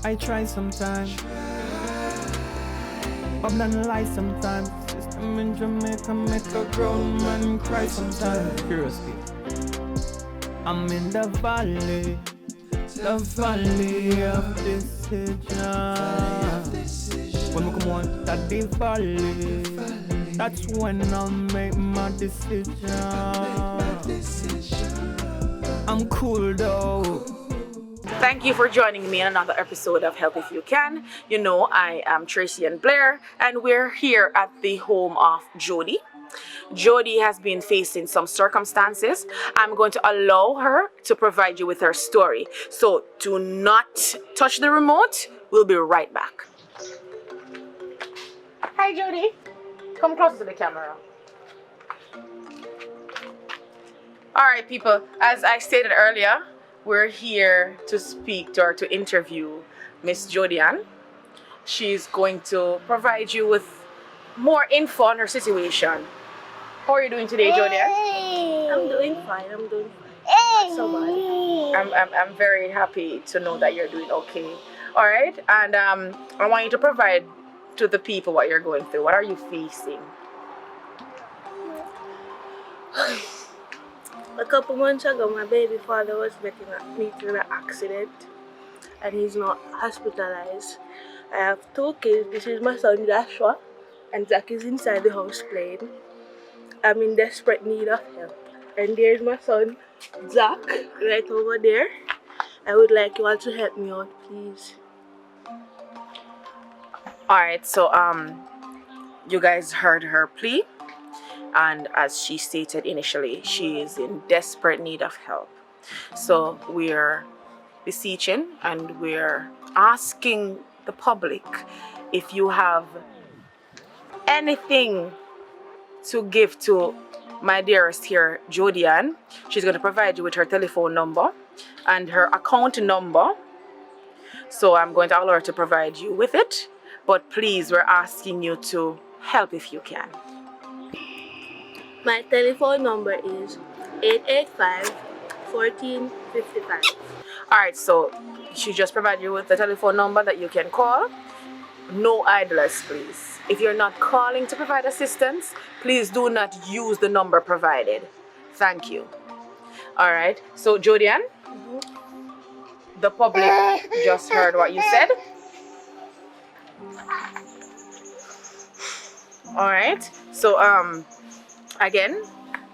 I try sometimes, but then lie sometimes. System in Jamaica make a grown man cry sometimes. Curiosity, I'm in the valley of decision. When we come on that the valley, that's when I'll make my decision. I'm cool though. Thank you for joining me in another episode of Help If You Can. You know, I am Tracy and Blair, and we're here at the home of Jody. Jody has been facing some circumstances. I'm going to allow her to provide you with her story. So do not touch the remote. We'll be right back. Hi, Jody. Come closer to the camera. All right, people. As I stated earlier, we're here to speak to or to interview Miss Jodian. She's going to provide you with more info on her situation. How are you doing today, Jodian? I'm doing fine. Not so bad. I'm very happy to know that you're doing okay. All right, and I want you to provide to the people what you're going through. What are you facing? A couple months ago, my baby father was meeting an accident, and he's not hospitalized. I have two kids. This is my son Joshua, and Zach is inside the house playing. I'm in desperate need of help. And there's my son Zach right over there. I would like you all to help me out, please. All right, so you guys heard her plea, and as she stated initially, she is in desperate need of help. So we're beseeching and we're asking the public if you have anything to give to my dearest here, Jodian. She's going to provide you with her telephone number and her account number. So I'm going to allow her to provide you with it. But please, we're asking you to help if you can. My telephone number is 885-1455. All right, so she just provided you with the telephone number that you can call. No idlers, please. If you're not calling to provide assistance, please do not use the number provided. Thank you. All right, so Jodian, the public just heard what you said. All right, so again,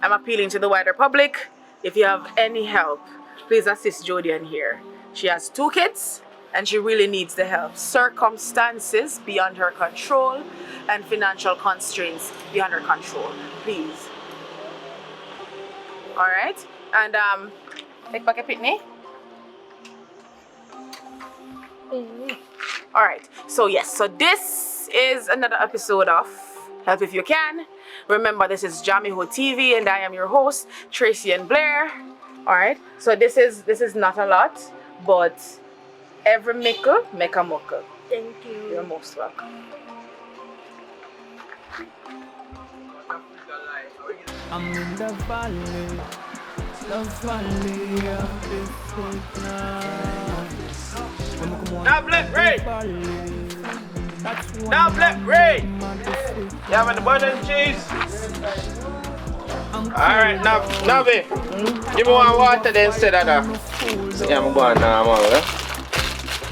I'm appealing to the wider public. If you have any help, please assist Jodian here. She has two kids and she really needs the help. Circumstances beyond her control and financial constraints beyond her control. Please. All right, and take back a pitney. All right, so yes, so this is another episode of Help If You Can. Remember, this is Jamiho TV and I am your host, Tracy and Blair. All right, so this is not a lot, but every mickle make a muckle. Thank you. You're most welcome. I'm in the valley of decision. When we come on Now Black Ray! that's when Now Black Ray! my decision. Yeah, man, the butter and cheese. I'm Alright, now, Navi, give me one water then instead of that. Yeah, I'm going now, man.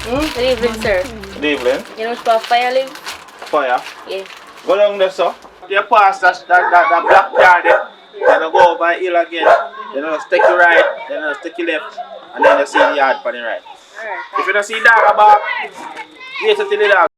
Good evening, sir. Good evening. You know where fire live? Fire. Yeah. Go down there, sir. You pass that black car there. Then you go over the hill again. Then you take your right. Then you take your left. And then you see the yard on the right. Alright. If you don't see dog about, wait until the dog.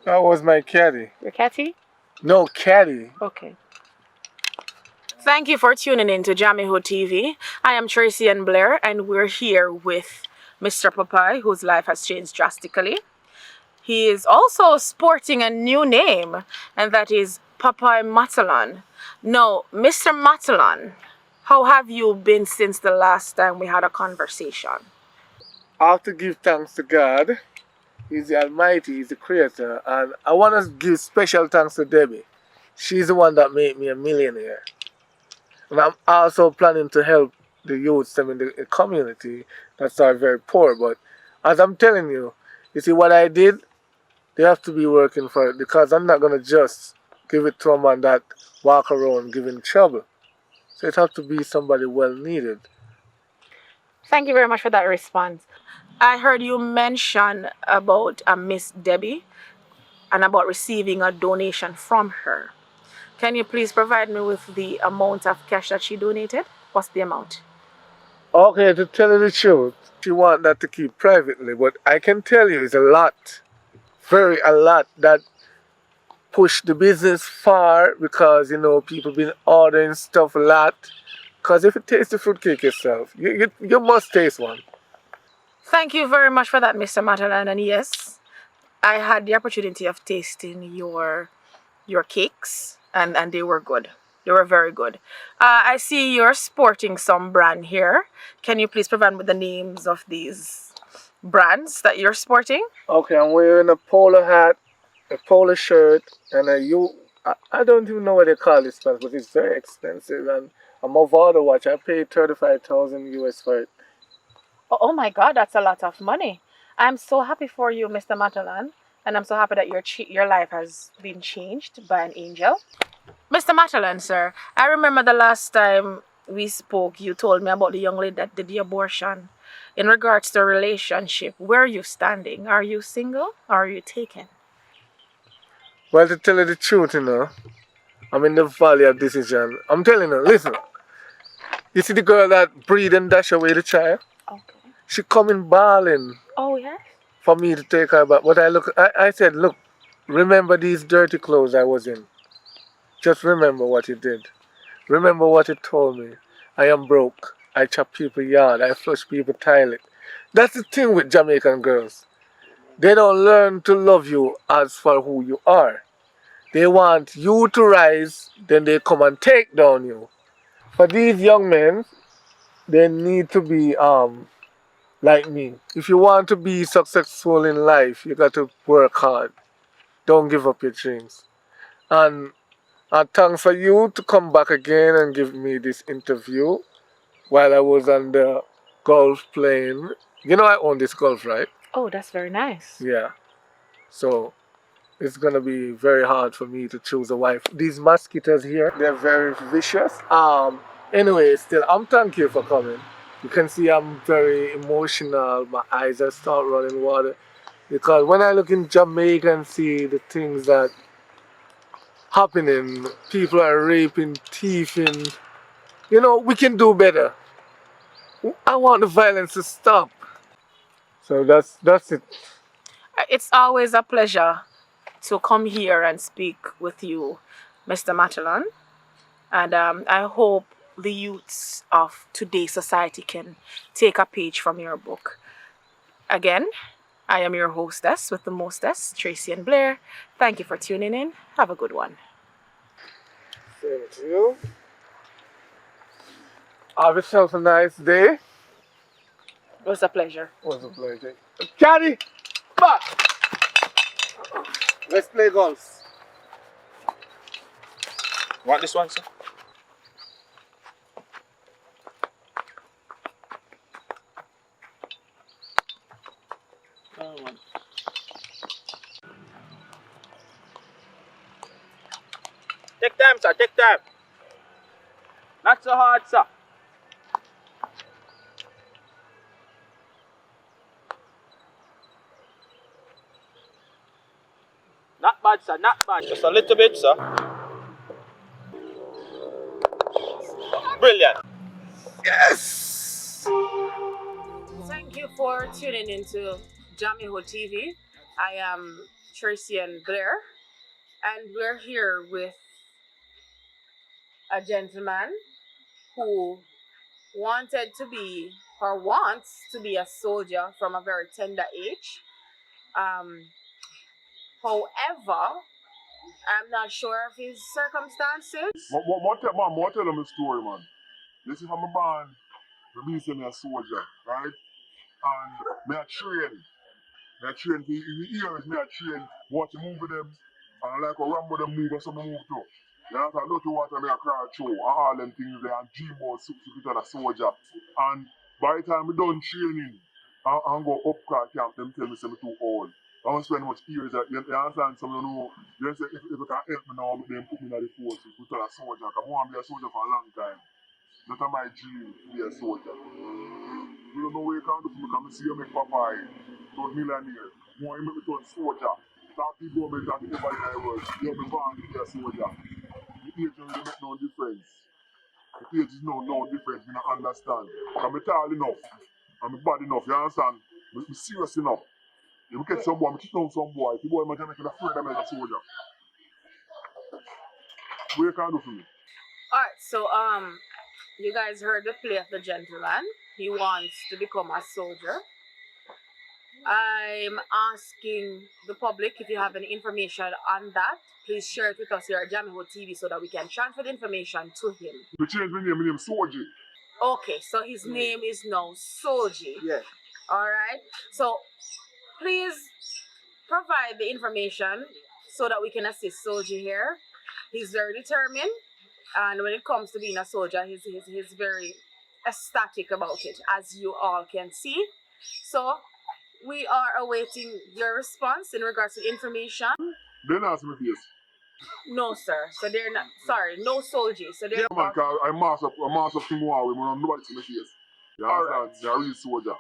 That was my caddy. Your catty? No, caddy. Okay. Thank you for tuning in to Jamiho TV. I am Tracy and Blair, and we're here with Mr. Popeye, whose life has changed drastically. He is also sporting a new name, and that is Popeye Matalan. Now, Mr. Matalan, how have you been since the last time we had a conversation? I have to give thanks to God. He's the Almighty, He's the Creator, and I want to give special thanks to Debbie. She's the one that made me a millionaire. And I'm also planning to help the youths in the community that are very poor. But as I'm telling you, you see what I did? They have to be working for it because I'm not going to just give it to a man that walk around giving trouble. So it has to be somebody well needed. Thank you very much for that response. I heard you mention about Miss Debbie and about receiving a donation from her. Can you please provide me with the amount of cash that she donated? What's the amount? Okay, to tell you the truth, she want that to keep privately, but I can tell you it's a lot, a lot that push the business far because, people been ordering stuff a lot. Because if you taste the fruitcake yourself, you must taste one. Thank you very much for that, Mr. Matalan. And yes, I had the opportunity of tasting your cakes, and they were good. They were very good. I see you're sporting some brand here. Can you please provide me with the names of these brands that you're sporting? Okay, I'm wearing a polo hat, a polo shirt, and I don't even know what they call this pants, but it's very expensive. And a Movado watch, I paid 35,000 US for it. Oh my God, that's a lot of money. I'm so happy for you, Mr. Matalan, and I'm so happy that your life has been changed by an angel. Mr. Matalan, sir, I remember the last time we spoke, you told me about the young lady that did the abortion. In regards to a relationship, where are you standing? Are you single or are you taken? Well, to tell you the truth, I'm in the valley of decision. I'm telling you, listen. You see the girl that breed and dash away the child? Okay. She coming bawling Oh, yes? for me to take her back. But I said, look, remember these dirty clothes I was in. Just remember what you did. Remember what you told me. I am broke. I chop people yard. I flush people toilet. That's the thing with Jamaican girls. They don't learn to love you as for who you are. They want you to rise, then they come and take down you. For these young men, they need to be like me. If you want to be successful in life, you got to work hard. Don't give up your dreams. And thanks for you to come back again and give me this interview while I was on the golf playing. You know I own this golf, right? Oh, that's very nice. Yeah. So it's gonna be very hard for me to choose a wife. These mosquitoes here, they're very vicious. Anyway, still, I'm thank you for coming. You can see I'm very emotional. My eyes are start running water because when I look in Jamaica and see the things that happening, people are raping, thieving. We can do better. I want the violence to stop. So that's it. It's always a pleasure to come here and speak with you, Mr. Matalan. And I hope the youths of today's society can take a page from your book. Again, I am your hostess with the mostess, Tracy and Blair. Thank you for tuning in. Have a good one. Same to you. Have yourself a nice day. It was a pleasure. It was a pleasure. Caddy, back. Let's play golf. Want this one, sir? Take time, sir. Take time. Not so hard, sir. Not bad, sir. Not bad. Just a little bit, sir. Brilliant. Yes. Thank you for tuning into Jamiho TV. I am Tracy and Blair, and we're here with a gentleman who wanted to be or wants to be a soldier from a very tender age. However, I'm not sure of his circumstances. What tell them a story, man. This is how I'm born. Me say me a soldier, right? And me a train. Me a train for years. Me a train. Watch you move with them. And like a Rambo them move or something move too. You know, so I love to water me a crawl through and all them things there and dream about become a soldier. And by the time we done training and go up car camp, them tell me say me too old. I don't spend much years at you understand some of know. They say if you can help me now, then put me in the force, put on a soldier. Because I want to be a soldier for a long time. That's my dream to be a soldier. You don't know where you can do for me because I see you make Popeye, turn millionaire. Want to make me turn soldier. Talk to government and everybody in the world. You have me born to be a soldier. The age don't really make no difference. The age is no difference, you don't understand. I'm tall enough. I'm bad enough, you understand? I'm serious enough. You get some boy, I kick down some boy. If the boy might make it afraid of me as a soldier. What you can do for me? Alright, so you guys heard the plea of the gentleman. He wants to become a soldier. I'm asking the public if you have any information on that. Please share it with us here at Jamaican TV so that we can transfer the information to him. You change my name is Soji. Okay, so his name is now Solji. Yeah. Alright, so please provide the information so that we can assist Solji here. He's very determined, and when it comes to being a soldier, he's very ecstatic about it, as you all can see. So we are awaiting your response in regards to information. Then ask me face. No, sir. So they're not. Sorry, no Solji. So they're Yeah, man, because I'm master from Huawei, man, nobody see my face. You understand? You're a real soldier.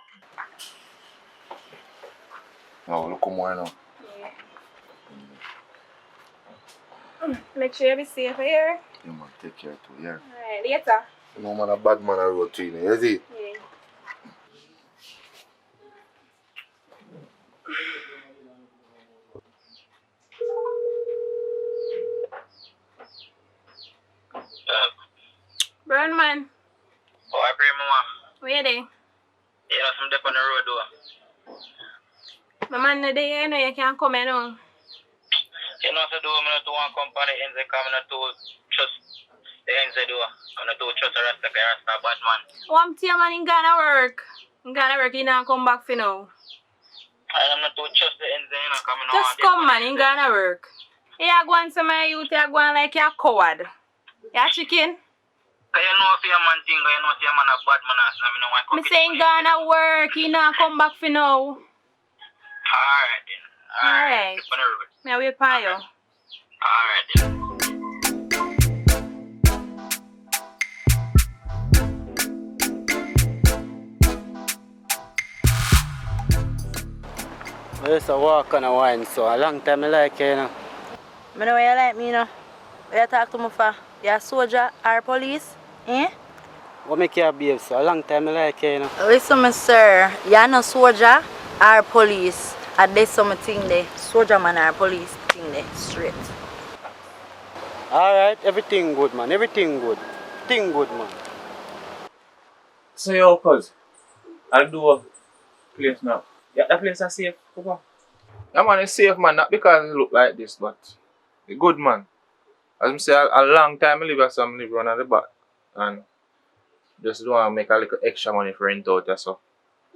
No, look come on now. Make sure you be safe here. You man, take care too, yeah. Alright, later. No man, a bad man a road to you see? Yeah. Brown man, Oh, I pray, mama. where you there? You know, some dip on the road, though. My man no there, you know you can't come in now. You know, so do I'm not to one company, and they come not to trust the ends they do. I'm not to trust the rest of the rest of bad man. Oh, I'm telling you, man, in Ghana work. In Ghana work, you don't come back for now. I'm not to trust the ends they, you know, coming on. Just come, man, in Ghana work. You are going to my youth, you are going like you're a coward. You a chicken? Because you know if you're a man thing, you know if you're a man a bad man, and I know I come. Me saying Ghana work, you not come back for now. Alright, then. Alright. Dip on the road. Me wait for you. Alright, then. I used to walk on a wine, so a long time I like you, you know. I know why you like me, you know. Why you talk to me for? You a soldier or police? Eh? What make you behave so? A long time I like you, you know. Listen, me, sir. You no soldier or police. And there's something there. Soldier man or police thing there. Straight. Alright, everything good, man. Everything good. Thing good, man. So yo, cuz, I'll do a place now. Yeah, that place is safe. Come on. Yeah, man, it's safe, man. Not because it look like this, but it's good, man. As I say, a long time I live at some live around at the back. And just don't want to make a little extra money for rent out or so.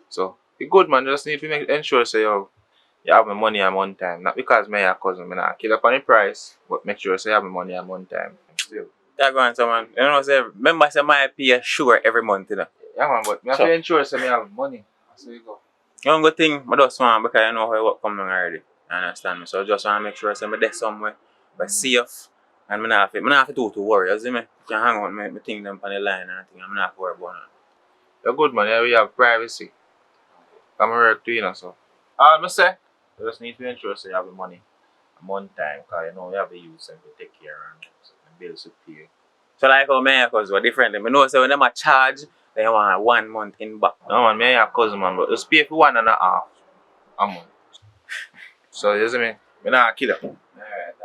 So, it's good, man. Just need to ensure so you have my money at one time. Not because my cousin, I not kill up on the price, but make sure so you have my money at one time. Still. Yeah, go on, so man. You know, say, remember, say, my pay sure every month, you know. Yeah, man, but I have to ensure so I have money. So you go. You don't go think, I just want because I know how it work come down already. You understand me? So I just want to make sure I there somewhere, but safe, and I don't have to do to worry. You see me? You can hang out with my thing them on the line and everything. I'm not have to worry about it. You're good, man. Yeah, we have privacy. I'm work too, you know, so. I say, you just need to ensure so you have the money a month time, because you know you have to use them to take care and bills to pay. So like how my cousins were different. I know say when them a charge, they want 1 month in back. No, man, me and your cousin, man, but just pay for 1.5 a month. So, you see me? Me nah kill her.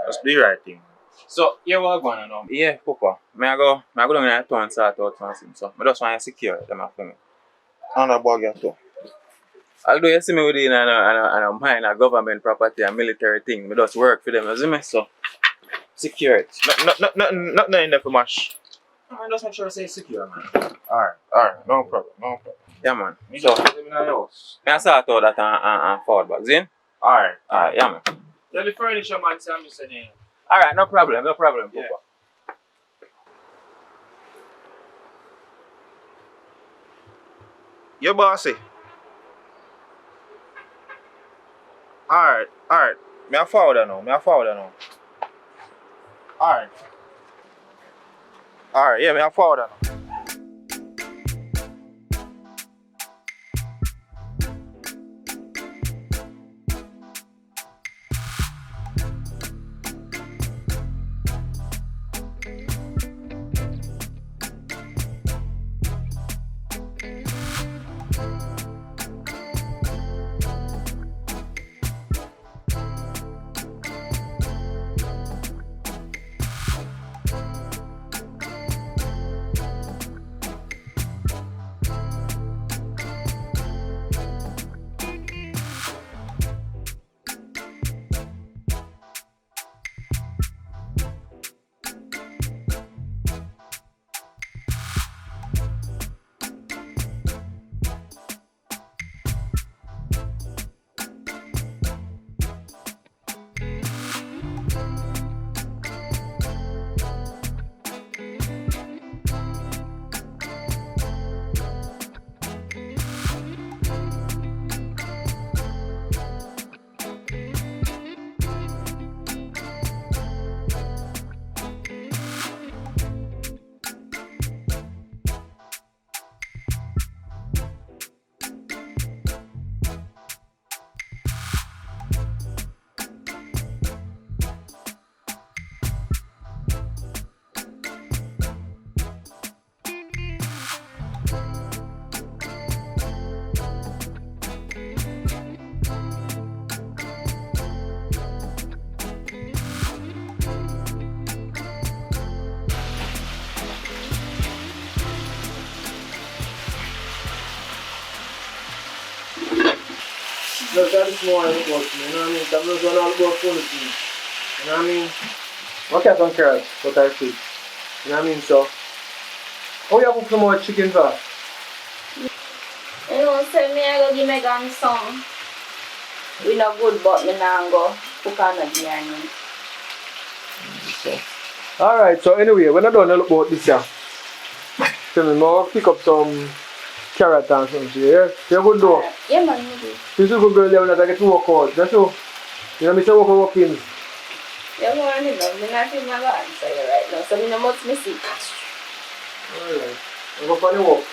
Just do the right thing. So, here what going on now? Yeah, Papa. May I go down in the town and sort out something. So, I just want to secure them for me. And a bug too. Although you see me within a mine, a government property, a military thing, I just work for them, you see me? So, secure it. Nothing in there for mash. I just make sure I say secure, man. Alright, no problem. Yeah, man. You So, just put them in the house. I sort out that and forward back, see? Alright. Yeah, man. Tell the furniture man to me saying. Alright, no problem, Papa. Yeah. Your bossy. Alright. Me a forward now. Alright, yeah, me a forward now. Just that is more about me, you know what I mean? I'm not going all about funny things. You know what I mean? My cat and carrots, but I feed. You know what I mean? So, how you cook some more chicken for? You know, say me I go give my gang some. We no good but me nah go cook on the biryani. Alright, so anyway, when I don't know about this here, tell me more pick up some carrot and something, yeah? You're good though? Yeah man, you do. This is a good girl there when I get to work out, that's all. You know me say working. Yeah man, you know, me not even gonna answer you right now, so me no must miss it. Alright, I go for the work.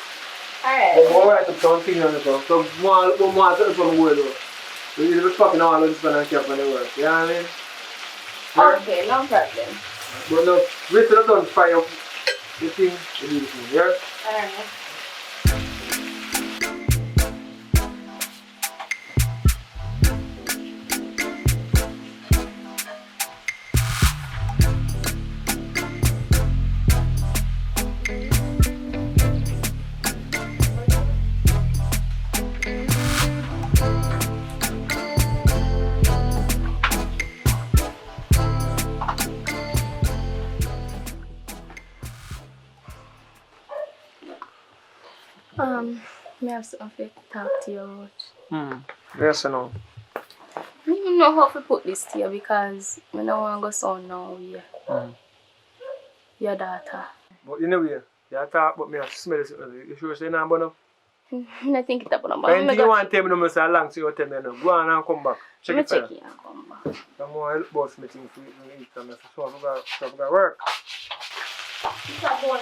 Alright. I'm going to write up something on it, so more something from the world though. We need to be fucking all of this when I care for the work, you know what I mean? Yeah? Okay, no problem. But no, we still don't fire up the thing, we do the thing, yeah? Alright. Me have something to talk to you about. Yes, I know. I don't know how to put this to you because I don't want to go sound now with your daughter. But anyway, you talk about me, I smell it. You sure say no, but no? I think it's about no. Anything you want to tell me, no, say long, so you tell me no. Go on and come back. Check it check it and come back. I'm going to help boss me things to eat and so I got work. It's a one.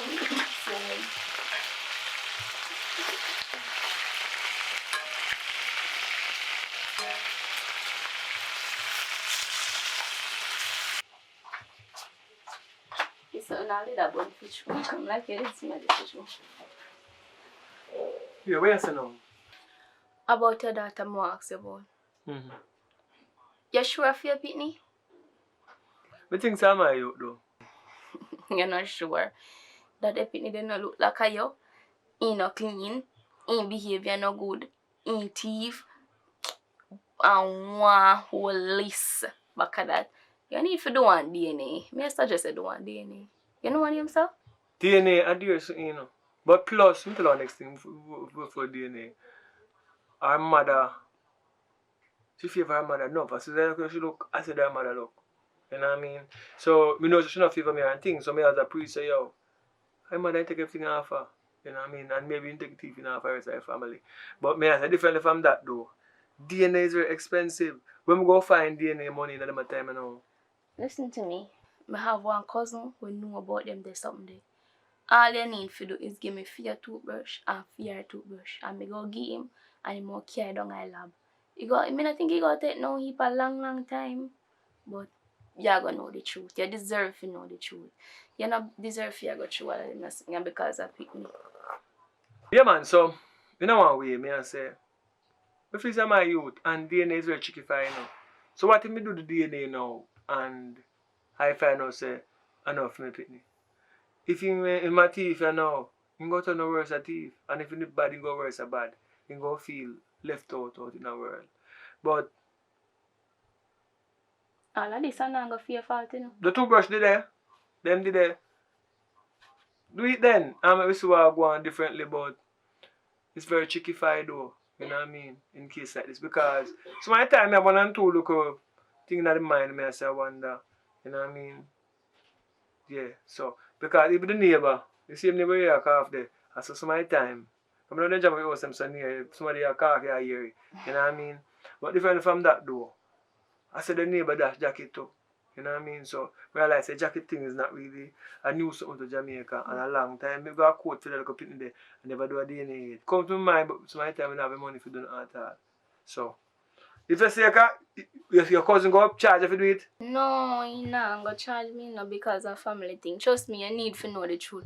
It's only that one fish. Come like you didn't smell the fish. Yeah, where you say now? About your daughter, I ask you about. You sure of your pitney? I think some of you though. You're not sure that the pitney did not look like a you. He not clean. He behavior no good. He thief. And one whole list back of that. You need to do one DNA. Me suggest you do one DNA. You know what himself? DNA, I do something, you know. But plus, me tell you next thing for DNA. Our mother, she favor her mother. No, but she look, I said her mother look. You know what I mean? So, me know she shouldn't favor me and things. So, me as a priest say, yo, her mother take everything off her. You know what I mean? And maybe you take everything off her as her family. But me as a differently from that though. DNA is very expensive. When we go find DNA money in the time, you know. Listen to me. I have one cousin who know about them there's something there. All you need to do is give me fear toothbrush and fear toothbrush. And me go give him and he will carry down my lab. I think he got take no heap a long time. But you're gonna know the truth. You deserve to know the truth. You not deserve to go through all of them because of pick me. Yeah man, so in one way, me I say, if it's my youth and DNA is very tricky for you know. So what if me do the DNA now and I find out say enough me pick me? If in my teeth you know, you go to no worse a thief. And if in bad, you go worse a bad. You go feel left out in the world. But all of this are not going to feel fault, you know. the toothbrush did there. Them did there. Do it then. I we see what go on differently, but it's very tricky for you though. You know what I mean? In case like this. Because so my time I want and two look thing in the mind me I say I wonder. You know what I mean? Yeah. So because even the neighbor, the same neighbor here cough there. I saw some of my time. I'm not job with them so near somebody here cough here hear it. You know what I mean? But different from that though. I said the neighbor dash jacket too. You know what I mean? So realize the jacket thing is not really a new something to Jamaica and a long time. Maybe a quote for the little people there and never do a DNA yet. Come to mind, but some of the time we don't have the money for doing it at all. So if you say your cousin go up charge if you do it? No, he not going to charge me no because of family thing. Trust me, you need to know the truth.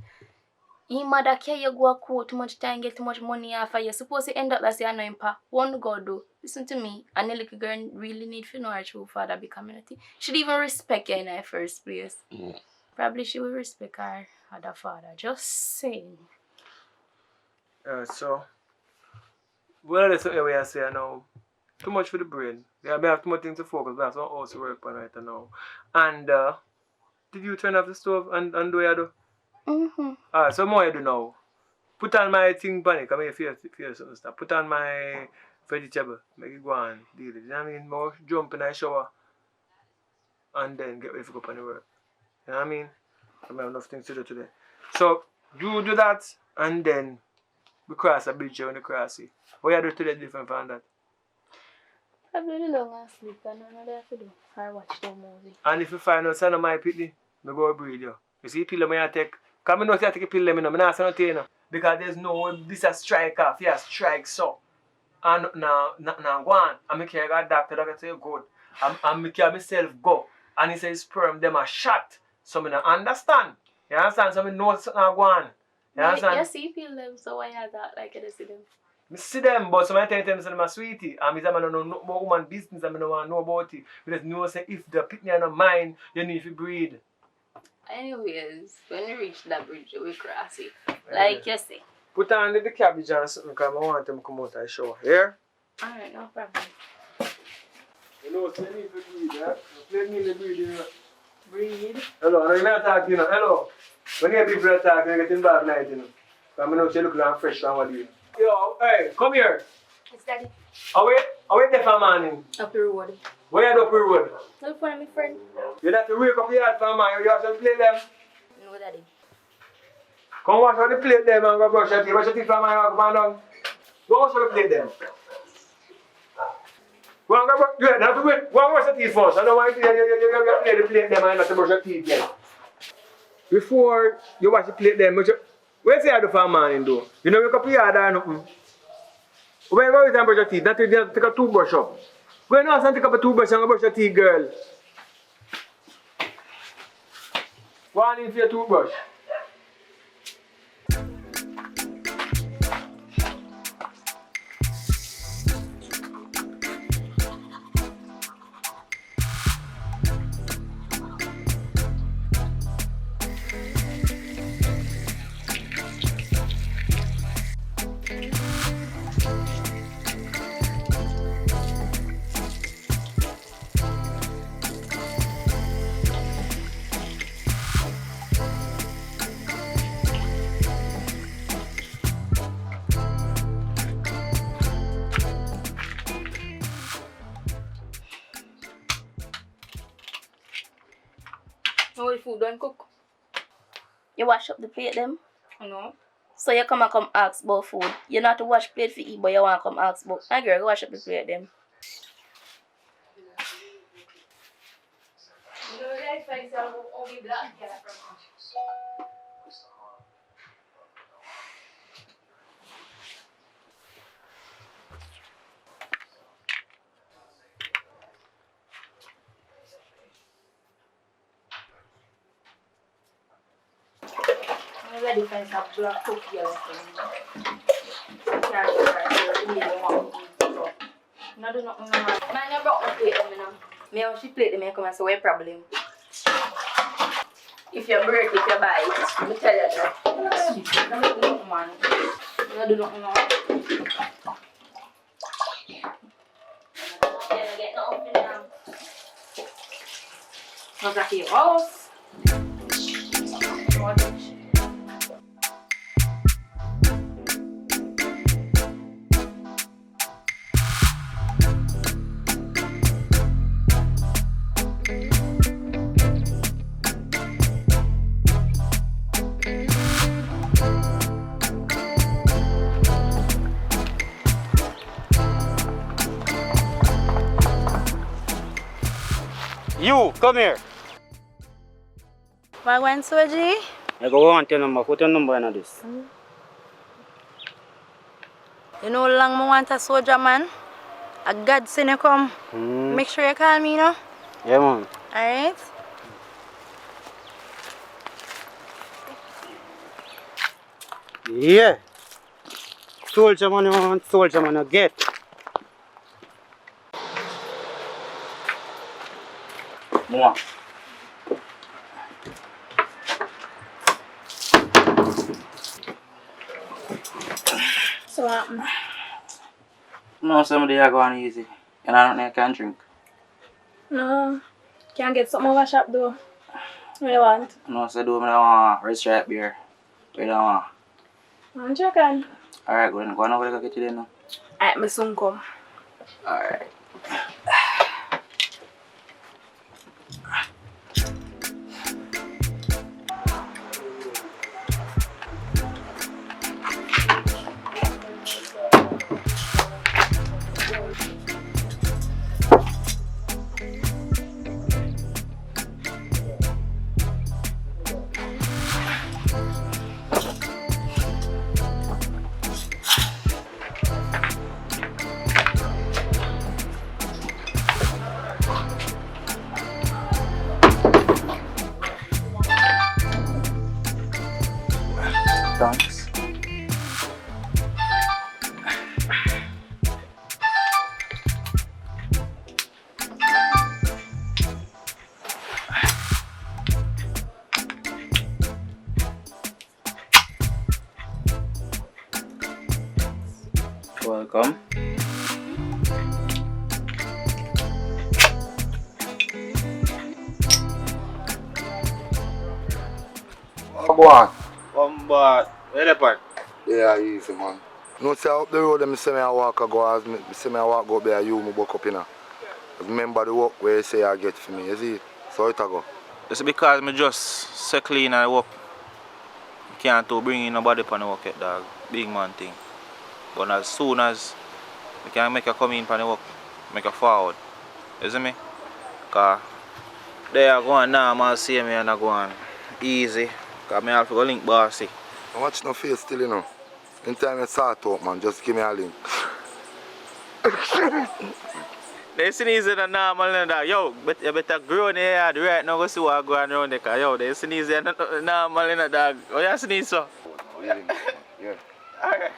Your mother care you go a court too much time, get too much money off of you. Suppose you end up as your annoying pa. What go do? Listen to me. And the little girl really need to know her true father be community. She'd even respect you in her first place. Probably she will respect her other father. Just saying. So well that's the way I say now. Too much for the brain. Yeah, I have too much things to focus on. That's what I also work on right now. And did you turn off the stove and do what you do? Alright, so more I do now. Put on my thing panic, I mean fear something stuff. Put on my vegetable, make it go on, deal it. You know what I mean? More jump in the shower and then get ready to go up on the work. You know what I mean? I have enough things to do today. So you do that and then we cross a bridge when you cross it. What you do today different from that? Probably the long and sleep and none of to do. Or watch the movie. And if you find out son of my pitney, I go breed you. You see pill I take. Because I know if you take a pill, I not say nothing, you know. Because there's no, this a strike off, yeah, strike so. And now go on. And I carry a doctor that say good. And I carry myself go. And he says sperm them a shot. So I don't understand. You understand? So I know something go on. You understand? You see pill them, so why you that like you see them? I see them, but sometimes I tell them I'm sweetie. And I don't know about woman business, I don't want to know about it. Because you know say if the pitney are not mine, you need to breed. Anyways, when you reach that bridge, we cross it. Like you say. Put on the cabbage and something because I want them to come out and show. Here? Alright, no problem. You know, so you need to breathe, yeah? Let me breathe, you know. Breathe. Hello, I'm not talking, you know. Hello. When you people are talking, I get in bad night, you know. Because I know you look like fresh and what do you. Yo, hey, come here. It's daddy. Away there for morning. Up the road. Where you up the road? Look for my friend. You have to wake up your head for morning. You have to play them. No, daddy. Come wash out the plate them and go brush your teeth. Brush your teeth for morning and come on down. Go wash out the plate them. Go and go brush. You have to wait. Go and wash your teeth first. I don't want you to play the plate them and not to brush your teeth yet. Before you wash the plate them, where's the other for morning though? You know, wake up your head or nothing. When you go and brush your teeth, not to take a toothbrush up. Go and take up a toothbrush and brush your teeth, girl. Go on in for your toothbrush. No, the food don't cook. You wash up the plate them? No. So you come ask about food. You not to wash plate for eat, but you want to come ask about. My girl, go wash up the plate them. I'm ready for some black cookie or something. No do nothing no man. Man, you broke my plate them, you know. Me how she plate them, you come and say, what problem? If you break it, you buy it. Let me tell you that. No do nothing, man. No do nothing, no. You get nothing now. How's that for your house? You, come here. Wagwan Soji? I go want your number. Put your number in this. You know how long I want a soldier, man? A God send you come. Make sure you call me, you know? Yeah, man. Alright? Yeah. Soldier man, you want soldier man, you get. More. So what happened? No, somebody are going easy. And I don't think I can drink. No. Can't get something over shop though. What you want? No, so do I don't want red stripe beer. We don't want. I'm joking. Alright, go on over there, go get you there now. Alright, me soon come. Alright. Thanks. Welcome. Go on. Come back. Where the part? Yeah, easy, man. No, say up the road, I say I walk go as me say I walk go there, you me buck up in. Remember the work where you say I get for me, you see? So it go. It's because I just so clean and work. Can't to bring in nobody on the work yet, dog. Big man thing. But as soon as we can make a come in on the work, make a forward. You see me? Because they are going now, man, see me and I go on easy. Because I have to go link bossy. I watch no face still, you know. Anytime you start out, man, just give me a link. They see easy than normal and that. Yo, but you better grow in the yard right now, go see what going around there. Cause yo, they see easy than normal in the dog. Oh, you sneeze so? Yeah. Alright.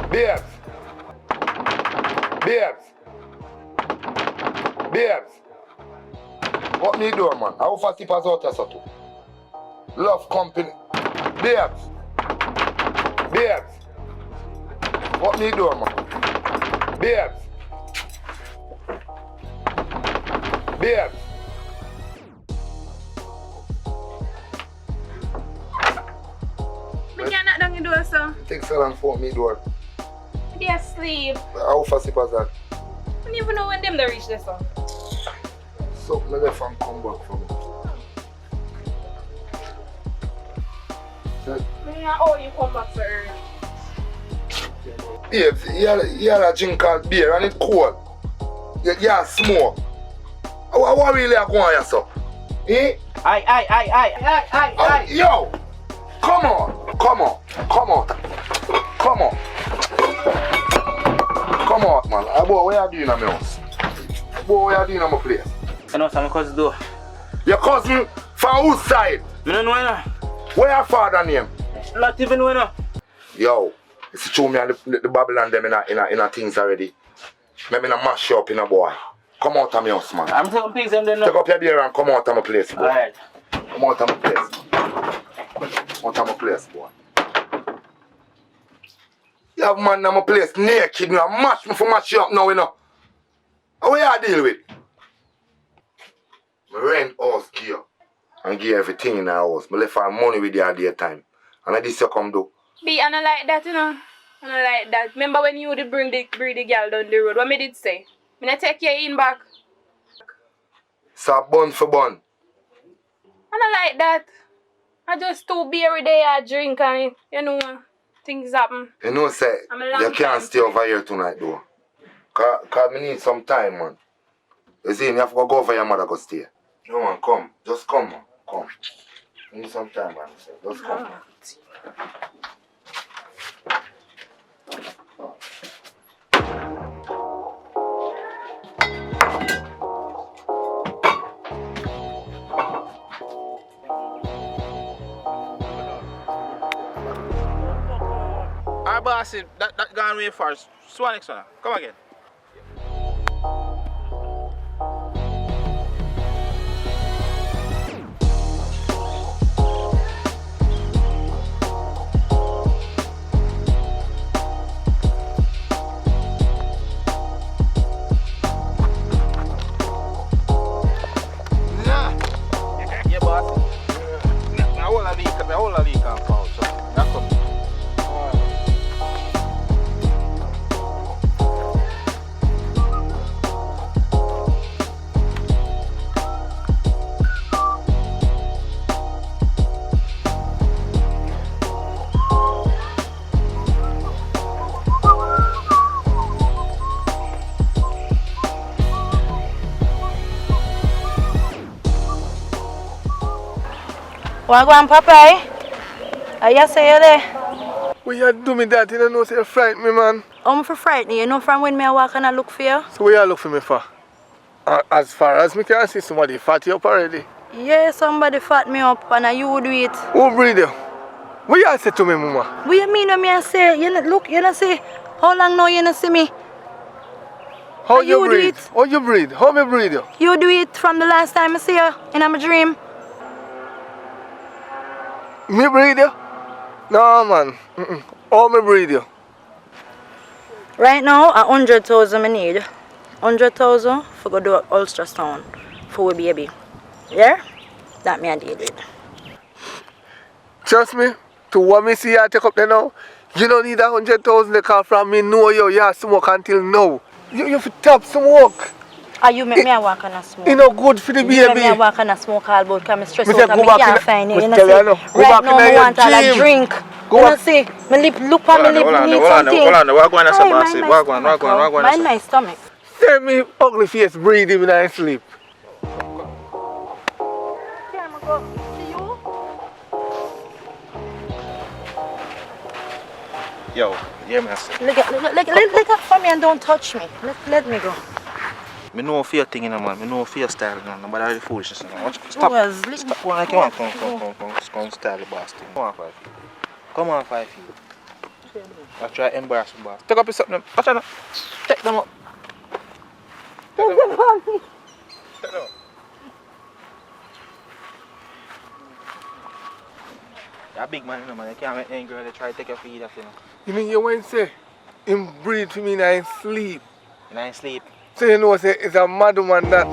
Babes! Babes! Babes! What me do, man? How fast tip as out as too? Love company. Babes! Babes! What me do, man? Babes! Babes! Me can't knock down You do so? It takes so long for me door. They asleep. How fast was that? I don't even know when them they reach this one. So me left and come back from it. Yeah, oh, you come back so early. Babes, you had a drink called beer and it's cold. You have smoke. What really are going on here, so? Eh? Aye. Yo! Come on! Come on! Come on, man. Boy, what are you doing in my house? Boy, what are you doing in my place? I know some cousin do. Your cousin from whose side? I don't know. What your father name? Not even know. Yo, it's true me and the Babylon them in a things already. Maybe not mash you up in a boy. Come out of my house, man. I'm taking things them then. Take up your beer and come out of my place, boy. Alright. Come out of my place. Out of my place, boy. You have man in my place naked, you mash me for mash you up now, you know. How you deal with? I rent house gear and give everything in the house. I left our money with you at the time. And I this you come do. B, I don't like that, you know. I don't like that. Remember when you did bring the girl down the road? What me did say? Me not take you in back. So bun for bun. I don't like that. I just too beer day I drink and you know things happen. You know say you can't stay over here tonight though. Cause me need some time, man. You see, you have to go over your mother go stay. No man, come. Just come, man. Come. You need some time, man. Just come. Man. Our boss said that gone way first. Swan next one. Come again. Yeah, boss. I hold a leak and fall. So that come. Wanna go and Popeye? I just say you there. What you do me that? You don't know say you frighten me, man. I'm for frightened. You know from when me I walk and I look for you? So what you look for me for? As far as me can see, somebody fat you up already. Yeah, somebody fat me up and you would do it. Who breed you? What you say to me, mama? What you mean when me I say? You not look, you not see. How long now you not see me? How you do breed? it. How you breed? How me breed you? You do it from the last time I see you in my dream. Me breed you? No, man. How me breed you? Right now, 100,000 I need. 100,000 for go do ultrasound for we baby. Yeah? That me I did it. Trust me, to what me see you take up there now, you don't need 100,000 to come from me. Know you have smoke until now. You have to tap smoke. Are you make me a walk and a smoke? You know good for the baby. You make me a walk and a smoke all about because I'm stressed out and go I back can't in find you. the, You tell you know now, see? Right now I want all a drink. Go you back. know see? My lip on my lip need something. Hold on. What going on, Hey, boss? What going on? Mind my stomach. Tell me ugly face breathing when I sleep. Yo, yeah, man. Look up for me and don't touch me. Let me go. I know fear thing, you know, man. I know fear style, you know. Nobody really foolishness, you know. Stop. Stop going like you want. Come style the boss thing. Come on, 5 feet. Come on, 5 feet. I try to embarrass the boss. Take up your something. Watch out. Take them up. Take them up. Take them up. You're a big man, you know, man. You can't make any girl that try to take your feet off, you know. You mean you won't say, him breathe for me and I sleep. And I sleep. So you know say it's a mad woman that.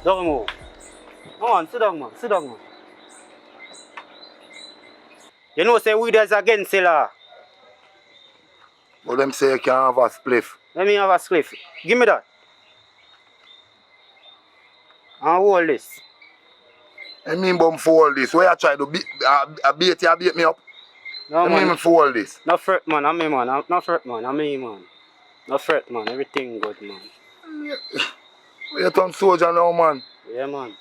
Don't move. Come on, sit down, man. Sit down, man. You know, say we there's against the law. But them say you can't have a spliff. Let me have a spliff. Give me that. And hold this. I mean, bum for all this. Where you try to beat, beat me up? No, I man. mean, for all this. No fret, man. I'm me, man. No fret, man. I'm me, man. No fret, man. Everything good, man. You turn soldier now, man. Yeah, man.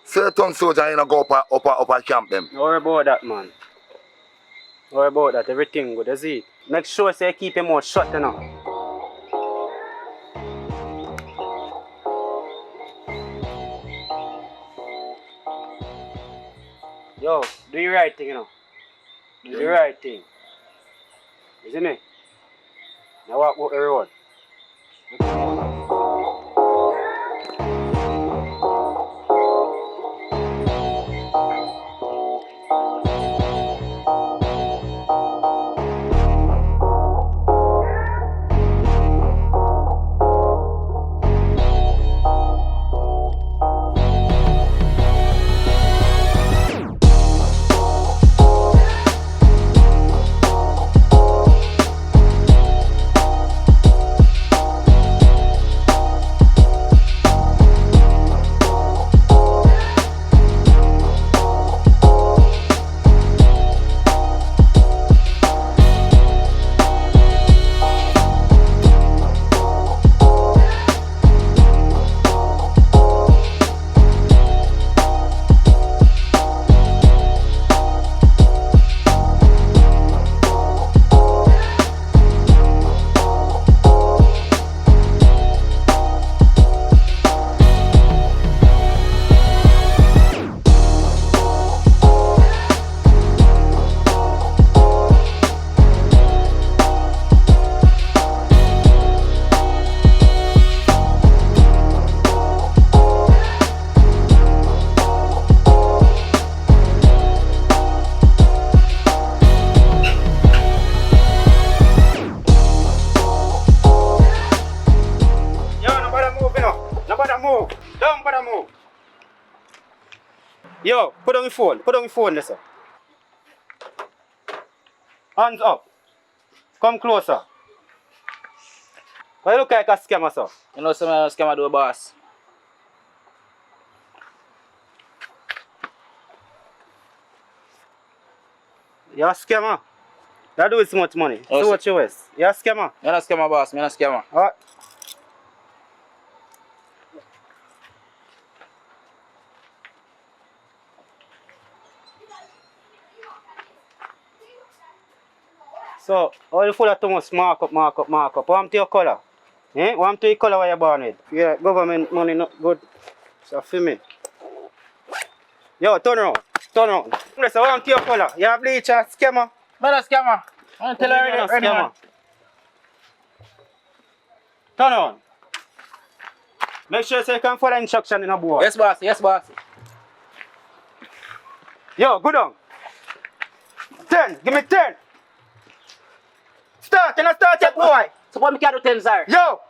So you turn soldier, you know, go up a camp them. Don't worry about that, man. Don't worry about that. Everything good, you see. Make sure say you keep your mouth shut, you know. Yo, do your right thing, you know. Do the right thing. You see me? Now walk out the road. Move. Don't bother move. Yo, put on your phone. Put on your phone, listen. Hands up. Come closer. Why you look like a scammer, sir? You know some scammer do, boss. You're a scammer. That do is much money. Oh, so what you waste? You're a scammer. You're not a scammer, boss. You're not a scammer. Alright. So, all you full of too much mark up. What to your colour? Eh? What to your colour where you're born with? Yeah, government money not good. So, for me. Yo, turn around. Listen, what to your colour? You're a bleacher, scammer. I'm not a scammer. I'm tell her scammer. Turn on. Make sure you can follow instruction in a board. Yes, boss. Yes, boss. Yo, go down. 10. Give me 10. Start. Can I start yet, boy? So what me can do 10, sir? Yo.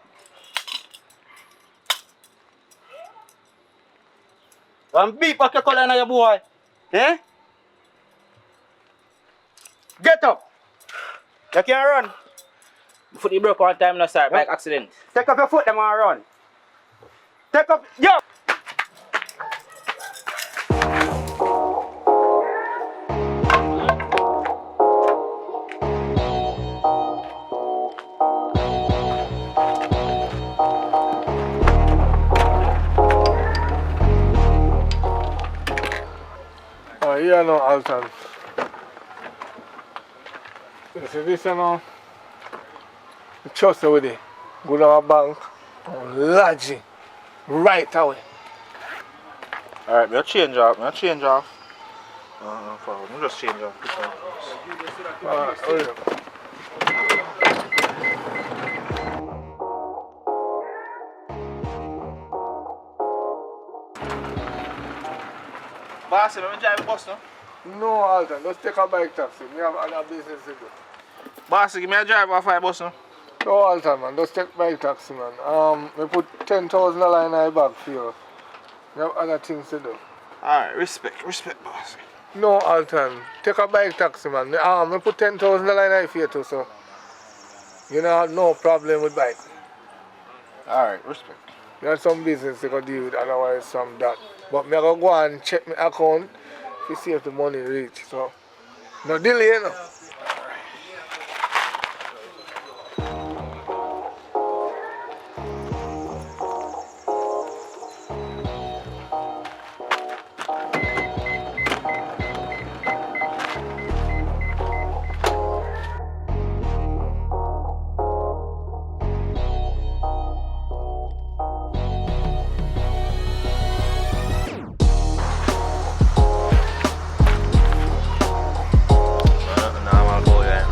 I'm beep back your color in your boy. Eh? Get up. You can run. My foot broke one time now, sir, by accident. Take up your foot, them and run. Take up. Yo. Yeah, no, Alton. You see this, you know? You trust with it. Go to our bank and lodge it right away. Alright, I'll change off. I'll just change off. Alright, hurry up. Boss, let me drive a bus now. No, Alton, just take a bike taxi. We have other business to do. Boss, give me a drive off my bus now. No, Alton, man, just take bike taxi, man. We put $10,000 in my bag for you. You have other things to do. Alright, respect, boss. No, Alton. Take a bike taxi, man. I put $10,000 in it for you too, so you know have no problem with bike. Alright, respect. You have some business to go deal with, otherwise some that. But me go and check my account to see if the money reach. So no delay, no. Normal boy, yeah.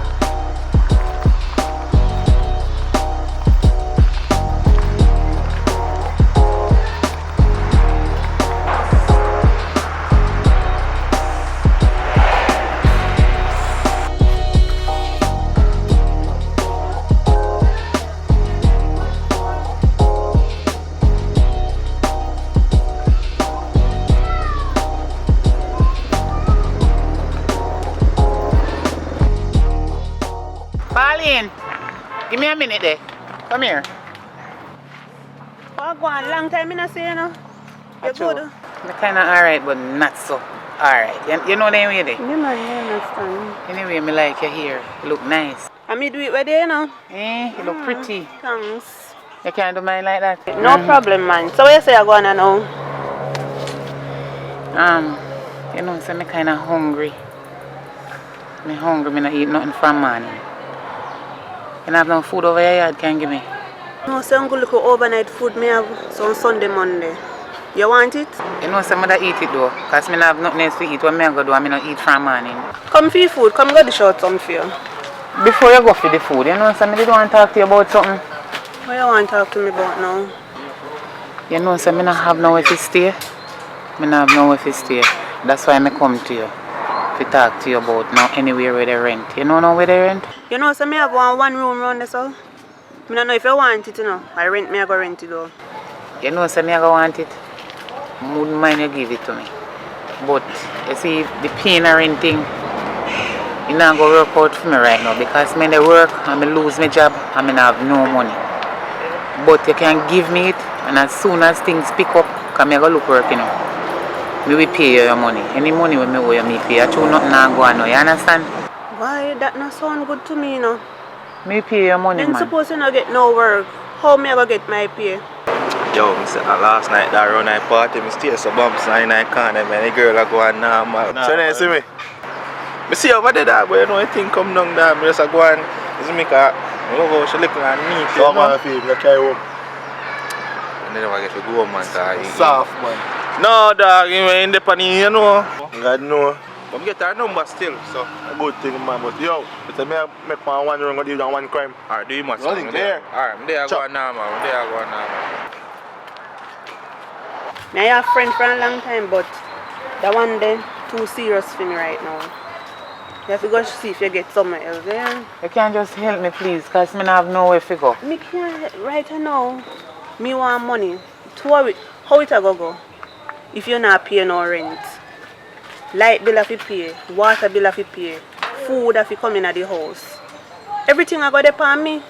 Pauline, give me a minute there. Come here. Oh, go on, long time in a say, you know. You good? I'm kind of alright, but not so alright. You know them way there? You man, you understand. Anyway, me like your hair. You look nice. I me do it with you, you know. You look pretty. Thanks. You can't do mine like that? No problem, man. So what you say you going on now? You know, so me kind of hungry. Me hungry, me not eat nothing from morning. You have no food over your yard, can give me? No, so I'm going to look at overnight food me have so on Sunday, Monday. You want it? You know, some other eat it though, because me not have nothing else to eat. What me go do, I me not eat from morning. Come for your food, come go dish out some for you. Before you go for the food, you know, so me did want to talk to you about something. What you want to talk to me about now? You know, so me not have nowhere to stay. Me not have nowhere to stay. That's why I come to you. To talk to you about now anywhere where they rent. You know where they rent? You know, so me have one room around this house. I don't know if you want it, you know. I go rent it though. You know, so me I go want it. I wouldn't mind you give it to me. But you see, the pain of renting, it not go work out for me right now because me dey work and me lose my job and me not have no money. But you can give me it, and as soon as things pick up, because me go look work, you know. Me will pay you your money. Any money when me owe you, me pay. I choose nothing now go on now, you understand? Why? That not sound good to me, you know. Me pay your money, Then man. suppose you not get no work. How me I go get my pay? Yo, me say last night that round night party, me stay some bumps in I corner, man. The girl I go on normal. So then you see me? Me see over there, but you know, I think come down there, me just go on. You see me, because I love how she looking at neat. So man, I feel you carry home. And then I get to go home, man. Soft, man. No, dog, you ain't the panny, you know. God know. But I get her number still, so. A good thing, man. But yo, it's a make one wrong, do one crime. Alright, do you much? Nothing there. Alright, I'm there going now, man. I'm there going now. I have a friend for a long time, but that one day too serious for me right now. You have to go see if you get somewhere else, yeah? You can't just help me, please, because me not have nowhere to go. Me can't right now. Me want money. How it a go? If you not pay no rent, light bill have to pay, water bill have to pay, food have to come in at the house. Everything I got upon me.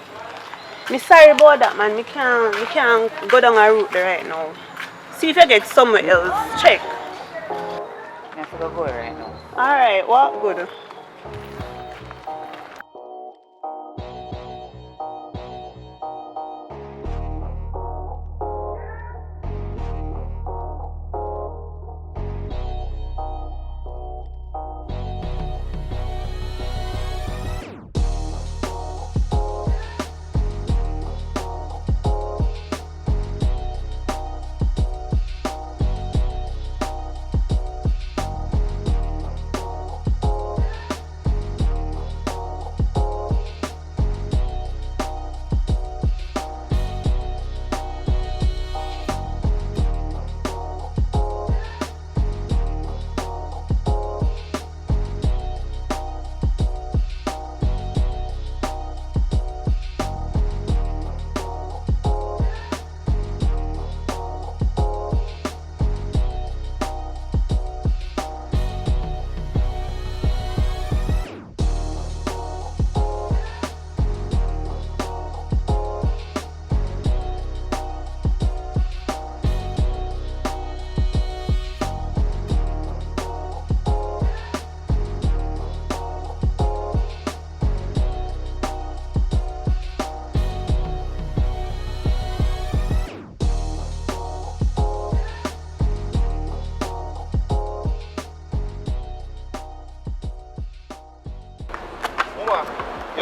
Me sorry about that, man. Me can't go down a route there right now. See if you get somewhere else. Check. I have to go right now. Alright, what good?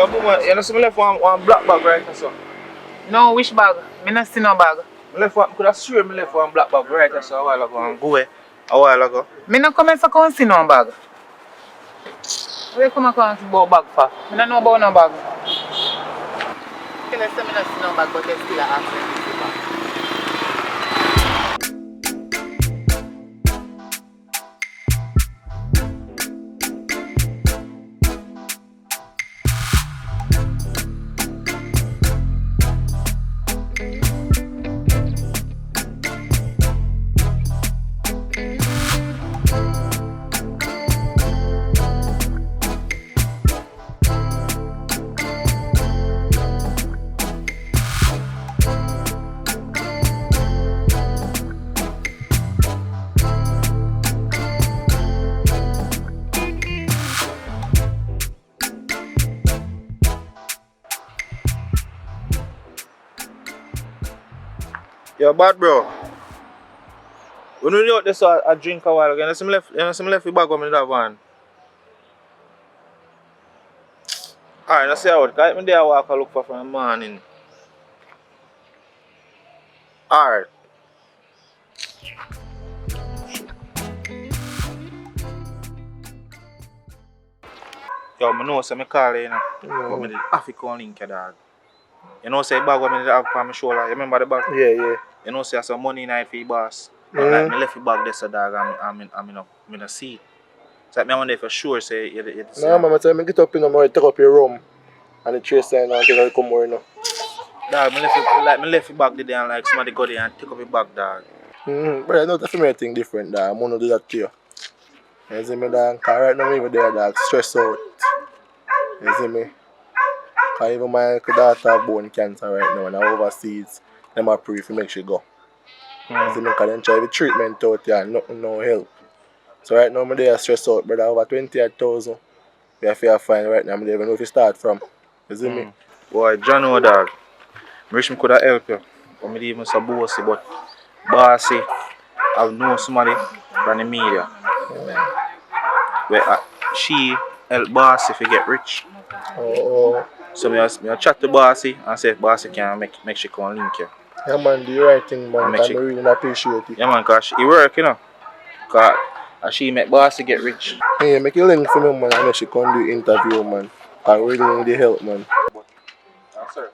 Yo, boom, you know, so I left one black bag right there, so. No, which bag? Me not see no bag. Could have sworn I left one black bag right there, so a while ago, and go away a while ago. Me not come for come see no bag. Where you come and see about bag for? Me not know about no bag. Tell us me not see no bag, but you still ask me to see bag. Yo, bad bro. When we out there, so I drink a while ago. You know, some left the bag on me that van. Alright, I see how it. Cause I'm there, I walk and look for from the morning. Alright. Yo, I know say I call you, but I have to call link you, dog. You know say the bag what I have on my shoulder. You remember the bag? Yeah. You know say I some money in it for the boss. But like I left the bag there, so dog, I'm in see it. So like, I wonder for sure say you see. No, man, tell me get up in the morning, take up your room. And the trace sign and take come more, you know. Dog, I left the bag there and like somebody go there and take up the bag, dog. But I know that's something different, dog. I'm gonna do that to you. You see me, dog? Cause right now I'm even there, dog, stressed out. You see me? Cause even my daughter have bone cancer right now and I overseas. Them a pray to make she go. You see me? Cause them try the treatment out here and nothing no help. So right now I'm there stressed out, brother. Over 28,000. We have to find right now. I'm there even know if you start from. You see me? Boy, John, dog. I wish I could have helped you. But I even so bossy, but bossy, I know somebody from the media. Where she help bossy if you get rich. Oh. So I chat to bossy and say if bossy can make she come link you. Yeah, man, do the right thing, man. I really appreciate it. Yeah, man, because it work, you know. Because she make bossy get rich. Yeah, make a link for me, man. I know she can do interview, man. I really need the help, man. I'm sorry.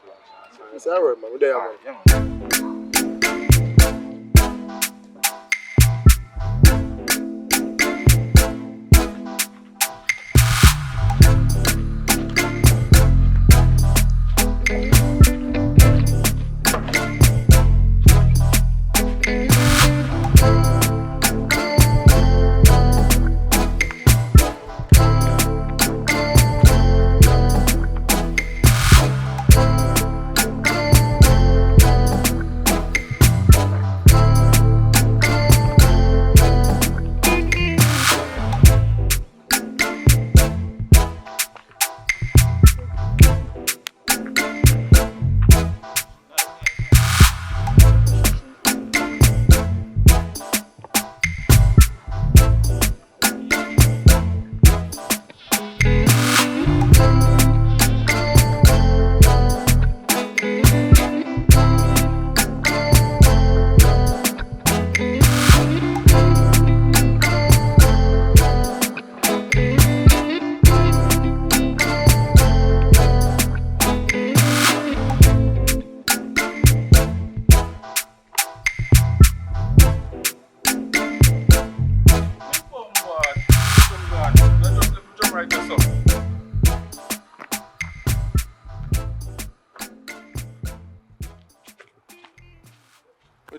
It's alright, man. We're there, man. Yeah, man.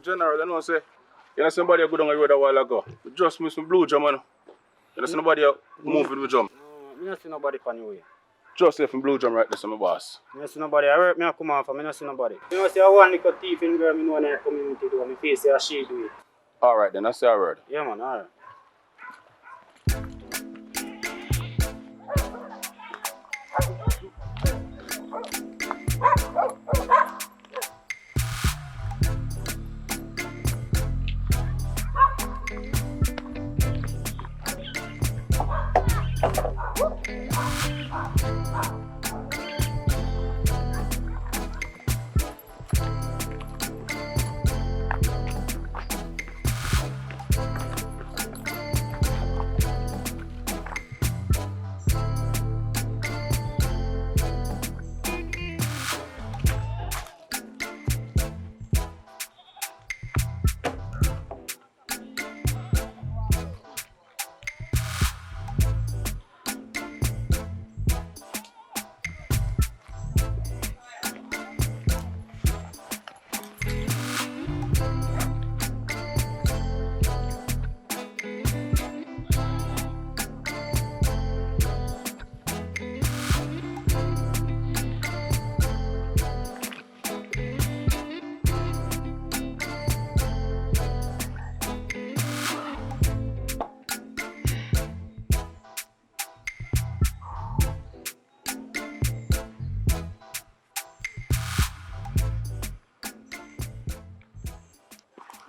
General, I know say, you know somebody go down the road a while ago. We just missed some blue jam, man. You know somebody move with the jam. I don't see nobody on the way. Just left from blue jam right there, so my boss. I don't see nobody. I work, I come off, I don't see nobody. You know, say I want little thief in girl, I know in our community do, and face say she do it. Alright then, I say a word. Yeah, man, alright.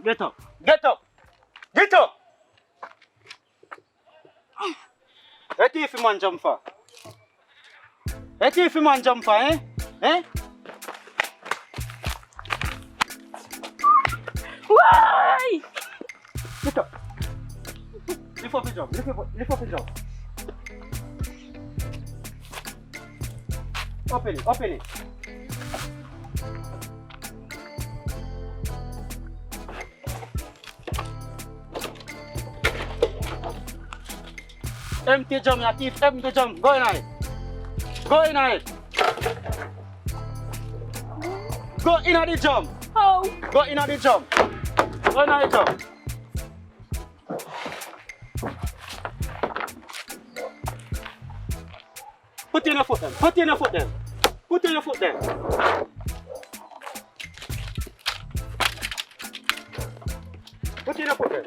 Get up. Get up. Get up. What if man jump for? What if man jump for, eh? Eh? Why? Get up. Lift up the jump. Lift up the jump. Open it. Open it. Empty jump, your thief. Empty jump. Go in it. Go in it. Go in the jump. How? Go in the jump. Go in the jump. Put in your foot then. Put in your foot then. Put in your foot then. Put in your foot then.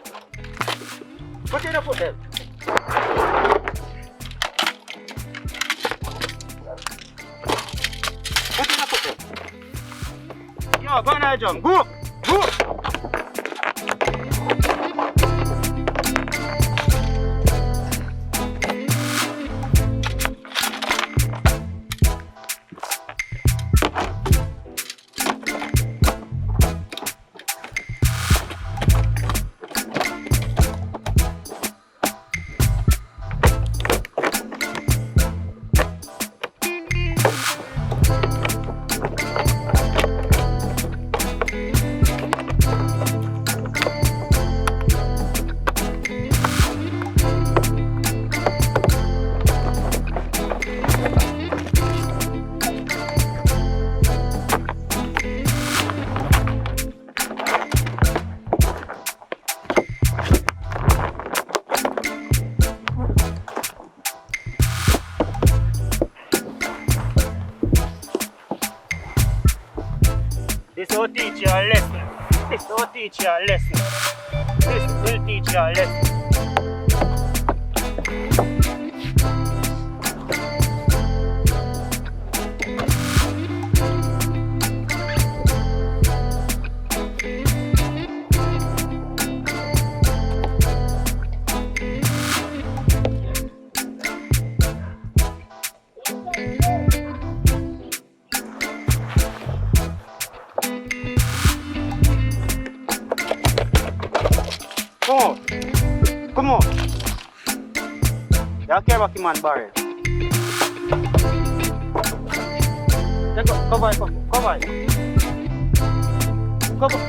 Put in your foot then. Put in your foot then. Yo, go in the jump. Go. Go. This will teach you a lesson. This will teach you a lesson. This will teach you a lesson. Come on. Come on. You care about the man barrel. Cover it. Cover it. Cover.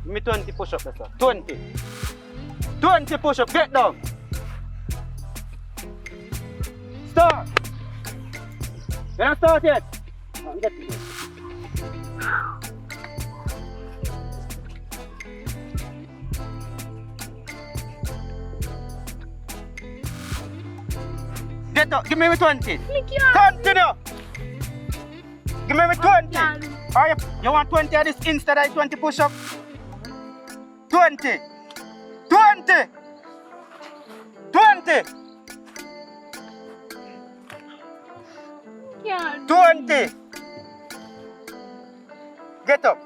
Give me 20 push-ups, sir. 20. 20 push-ups. Get down. Start. You don't start yet. Get it. Get up. Give me 20. Continue. Give me 20. Alright, you want 20 of this instead of 20 push-ups? 20. 20. 20. 20. Get up.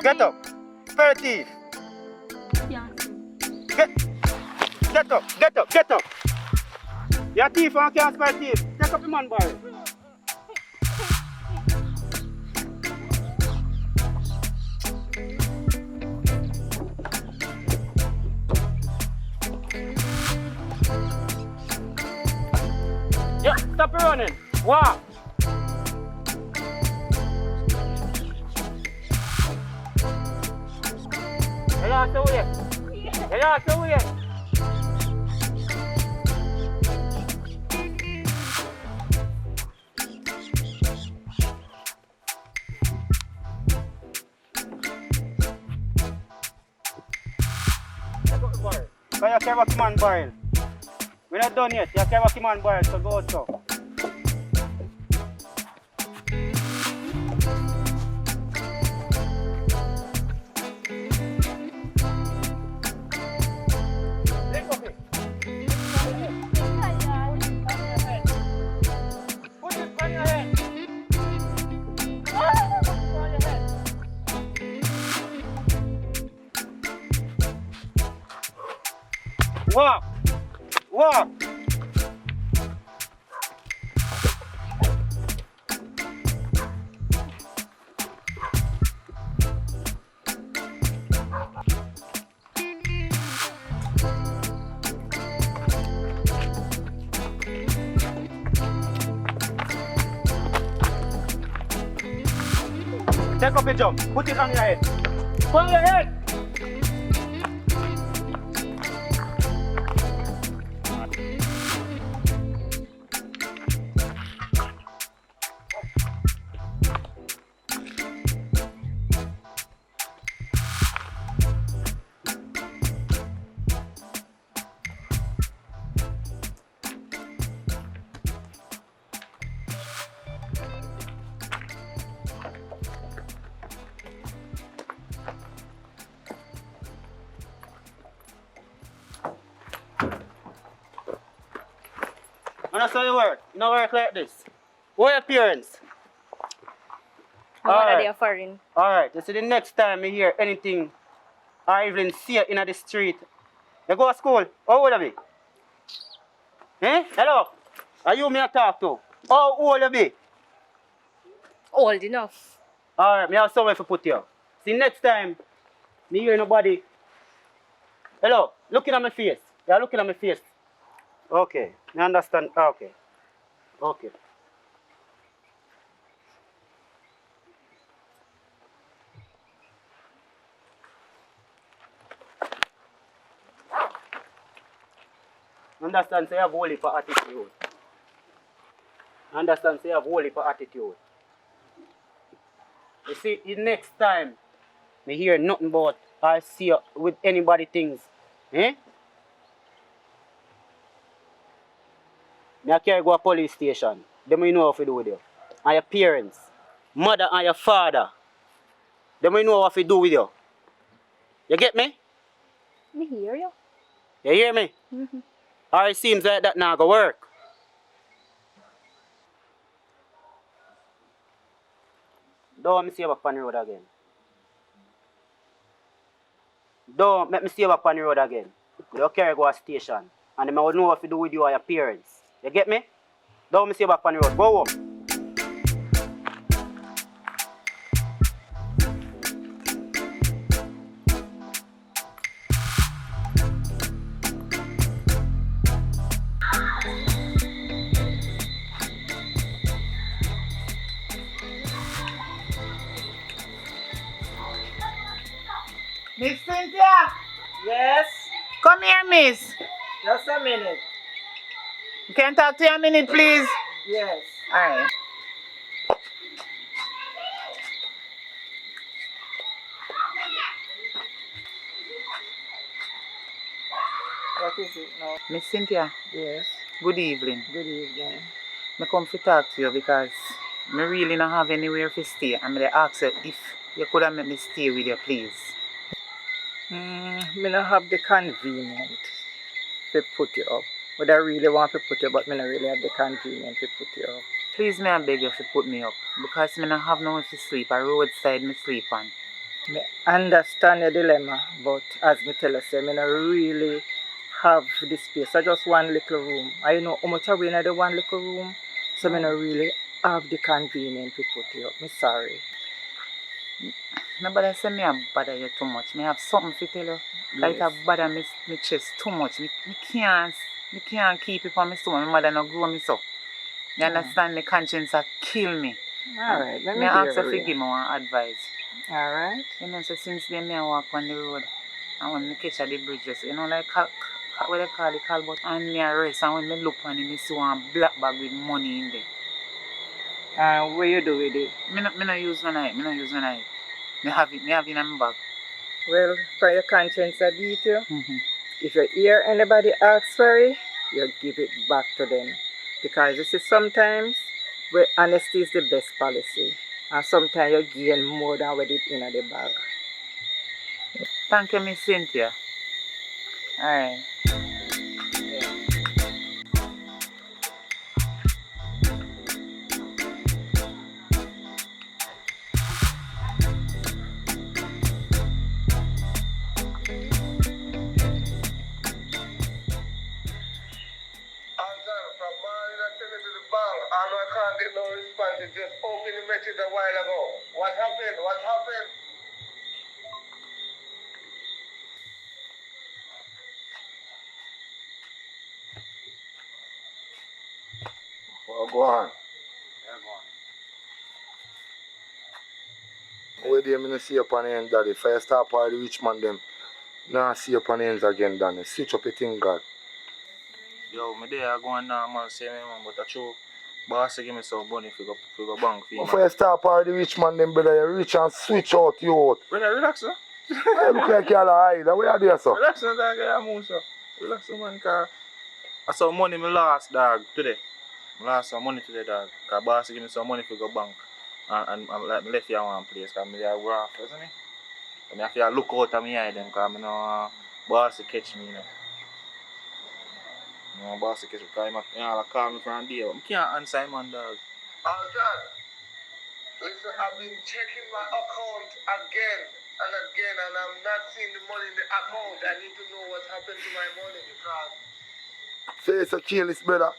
Get up. 30. Get up. Get up. Get up. Your teeth and can't spell teeth. Take up your man, boy. Yeah, stop running. Walk. You have to wait. You have to wait. Because you care about the man barrel. We're not done yet. You care about the man barrel, so go out so. Walk. Walk. Take up your jump. Put it on your head. Put on your head. And that's how you work. You don't work like this. What your parents? What are they foreign? Alright, you see the next time you hear anything or even see it in the street, you go to school. How old are you? Eh? Hello? Are you me I talk to? How old are you? Old enough. Alright, me have somewhere to put you. See next time me hear nobody. Hello, looking at my face. You're looking at my face. Okay, I understand. Okay. Okay. Understand, say you have holy for attitude. Understand, say you have holy for attitude. You see, the next time me hear nothing about or see you with anybody things, eh? Me carry go to police station. Them you know what to do with you. And your parents, mother and your father. Them you know what to do with you. You get me? Me hear you. You hear me? Mm-hmm. Or it seems like that now go work. Don't let me see you back on the road again. Don't let me see you back on the road again. You carry go to station. And them will know what to do with you and your parents. You get me? Don't let me see you back on the road. Go home. Miss Cynthia! Yes? Come here, miss. Just a minute. Can I talk to you a minute, please? Yes. Alright. What is it now? Miss Cynthia, Yes. good evening. Good evening. I come to talk to you because I really don't have anywhere to stay. I'm going to ask you if you could have let me stay with you, please. Me not have the convenience to put you up. But I really want to put you up, but me not really have the convenience to put you up. Please, may I beg you to put me up because I don't have nowhere to sleep. A roadside me sleep on. Me understand your dilemma, but as me tell you, say, me not really have the space. I just one little room. I know how much I win in the one little room, so me not really have the convenience to put you up. Me sorry. Nobody say me I bother you too much. Me have something to tell you. Like Yes. I bother me chest too much. Me can't keep it for my stomach. My mother not grow me so. You understand? My conscience a kill me. Alright, let me Me ask you hear to you. give me one advice. Alright. You know, so since then me I walk on the road and when me catch at the bridges, you know, like what they call it, Calbut, and me a rest and when me look on it, me see one black bag with money in there. What you do with it? Me not use no knife. Me not use no knife. Me have it in my bag. Well, for your conscience I beat you. If you hear anybody ask for it, you give it back to them. Because you see, sometimes where honesty is the best policy. And sometimes you gain more than what it in the bag. Thank you, Miss Cynthia. Alright. Go on. Where do you see up on the end, Daddy? If I start party rich man them, now see up on the ends again, Danny. Switch up your thing, God. Yo, me there going normal, say me man, but I true. Boss give me some money if you go bank for you, Before you start party rich man them, brother, you rich and switch out you out. Brother, relax, sir. I look like you're hide. Where are you, sir? Relax, sir, dog. I'm on, sir. Relax, man, car. I saw money me last, dog, today. I lost some money today, dog. Cause boss give me some money if you go bank. And like, me left here one place, cause me there rough, isn't it? And I have to look out of my eye, them, cause me know boss catch me, you know. No, boss catch me, cause he call me from there. I can't answer him, man, dog. Alton, listen, I've been checking my account again and again, and I'm not seeing the money in the account. I need to know what happened to my money because. Say it's a careless, brother.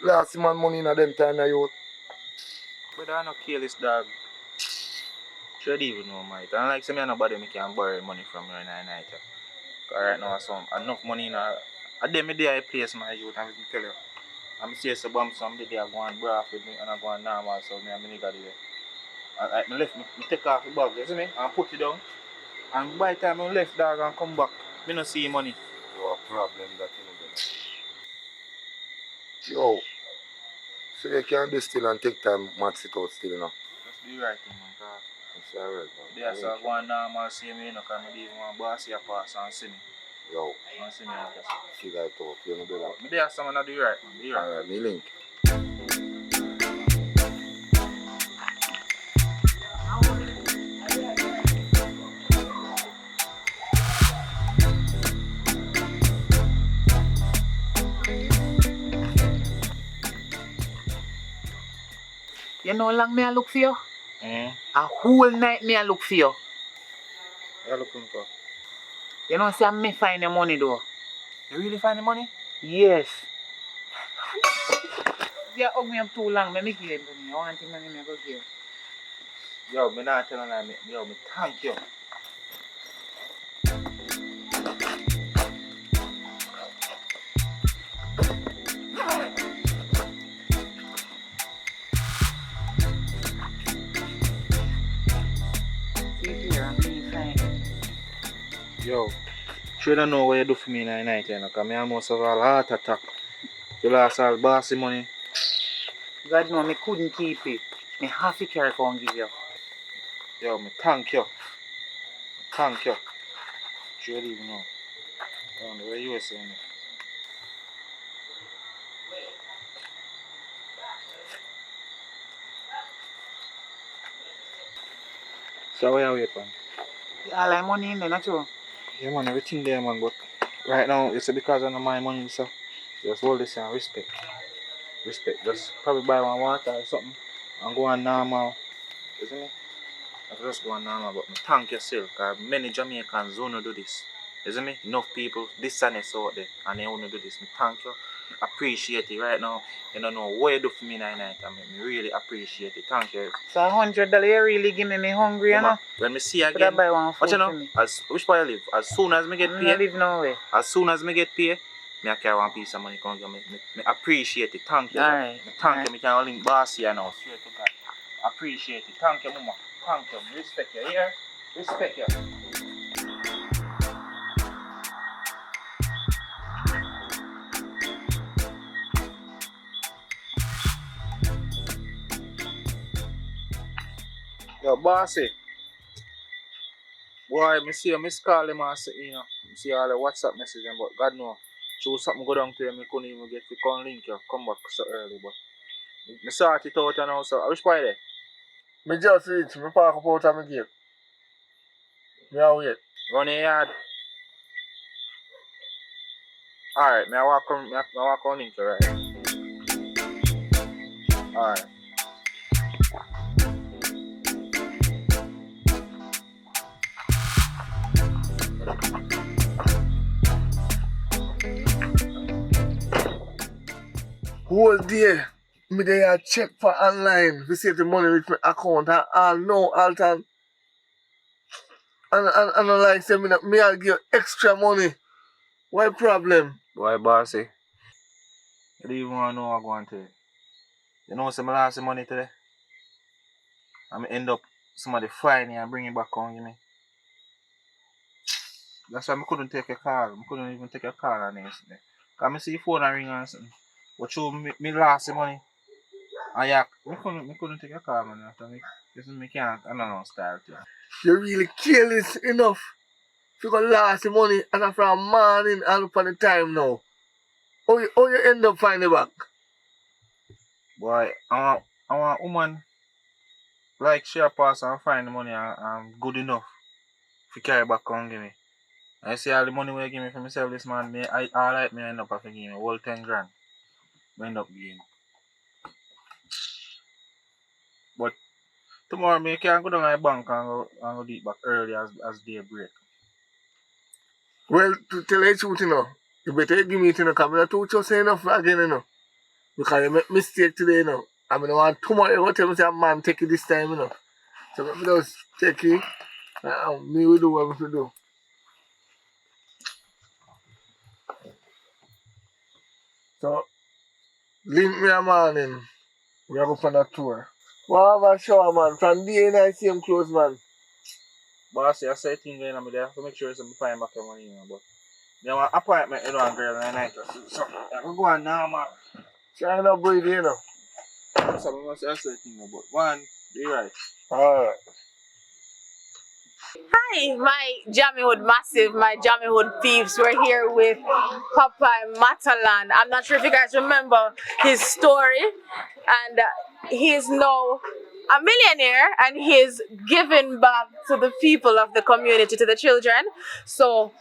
Last man money in them time, you. Brother, I no careless, dog. Should even know, mate. And like, say me nobody me can borrow money from you in the night. Cause right now, I some enough money in a day me there I place my youth, and me tell you. I'm say so bomb some day I go and braff with me and I go and normal, so me and my nigga there. And like me left, me take off the bag, you see me, and put it down. And by the time I left, dog, and come back, me no see money. You have a problem that you know. Yo, so you can do still and take time, max it out still now. Just do the right thing, man, cause it's alright, man. there, so I go and normal, see me, you know, cause me even want boss here pass and see me. Yo, and see me like that. see that talk, you know, brother. Me there, someone do the right, man, do the right. Alright, me link. You know how long me I look for you? Mm. A whole night me I look for you. What you looking for? You know, say me find the money though. You really find the money? Yes. You hug me up too long, me give him to me. I want him money, me go give. Yo, me not telling you, yo, me thank you. Yo, you don't know what you do for me in the night, you know, because I almost have a heart attack. You lost all bossy money. God no, me couldn't keep it. Me have to carry and give you. Yo, me thank you. Thank you. You don't even know. I don't know what you were saying. So where are we, man? All my money in there, not true? Yeah, man, everything there, man, but right now, it's because of my money, so just hold this and respect. Respect. Just probably buy one water or something and go on normal. You see me? I just go on normal, but me thank you still, because many Jamaicans don't do this. You see me? Enough people, dishonest out there, and they don't do this. Me thank you. Appreciate it right now. You don't know what you do for me in the night. I mean, me really appreciate it. Thank you. So $100 you really give me hungry, you know? When me see again, buy one food what you know? for me? Which part you live? As soon as me get paid, I live nowhere. as soon as me get paid, me carry one piece of money come give me. Me appreciate it. Thank you. Alright. Me thank you. Me can link boss here now. Straight to God. Appreciate it. Thank you, mama. Thank you. Respect you. Here. Respect you. Yo, bossy. Boy, me see you miss call him and say, you know, me see all the WhatsApp messages, but God know. Through something go down to you, me couldn't even get to come link you, come back so early, but me sort it out now, so I wish why there? Me just reach, me park up out of my gate. Me a wait. Run your yard. Alright, me I walk on link you, right? Alright. Whole day, me there check for online to see if the money reach my account and all no Alton. And like say me I'll give extra money. What problem? Boy, bossy. You don't even want to know what I'm going to. You know, some lost the money today. I end up somebody find you and bring it back home, give me. That's why I couldn't take a call. I couldn't even take a call on yesterday. Because I see your phone and ring and something. But you me lost the money. And yeah, I couldn't take a call, man. After me can't, I don't know, start. Yeah. You really careless enough. You got lost the money and from morning all up on the time now. How you end up finding back? Boy, I want a woman like she a pass and find the money and good enough to carry back home give me. I see all the money we give me for myself this man, all right, me end up having to give me whole 10 grand. I end up giving. But tomorrow me can go down to the bank and go do it back early as day break. Well, to tell you the truth, you know, you better give me it, you know, because I'm not too just enough again, you know. Because you make mistake today, you know. I mean, I want tomorrow you go tell me say, man, take it this time, you know. So let me just take it. Me will do what we do. So, link me a morning. We are going for a tour. We'll have a shower, man. From day and I see him close, man. Boss, I say thing going on there to make sure some find back your money, you know, but you have an appointment, you know, and girl and night. So I'm going now, man. Try not breathe, you know. So I must say thing about one, be right. Alright. Hi, my Jammy Hood Massive, my Jammy Hood Thieves. We're here with Papa Matalan. I'm not sure if you guys remember his story, and he is now a millionaire and he's giving back to the people of the community, to the children. So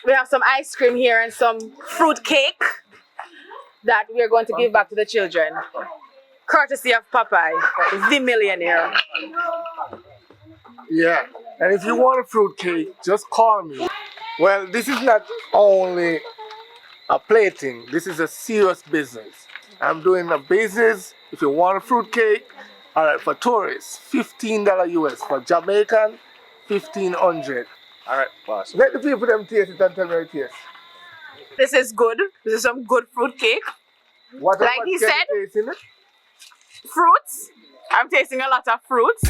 we have some ice cream here and some fruit cake that we are going to give back to the children, courtesy of Popeye, the millionaire. Yeah. And if you want a fruit cake, just call me. Well, this is not only a plating. This is a serious business. I'm doing a business. If you want a fruit cake, all right, for tourists, $15 US. For Jamaican, 1,500. All right, boss. Let the people them taste it and tell me it tastes. This is good. This is some good fruit cake. What Like he said, fruits. I'm tasting a lot of fruits.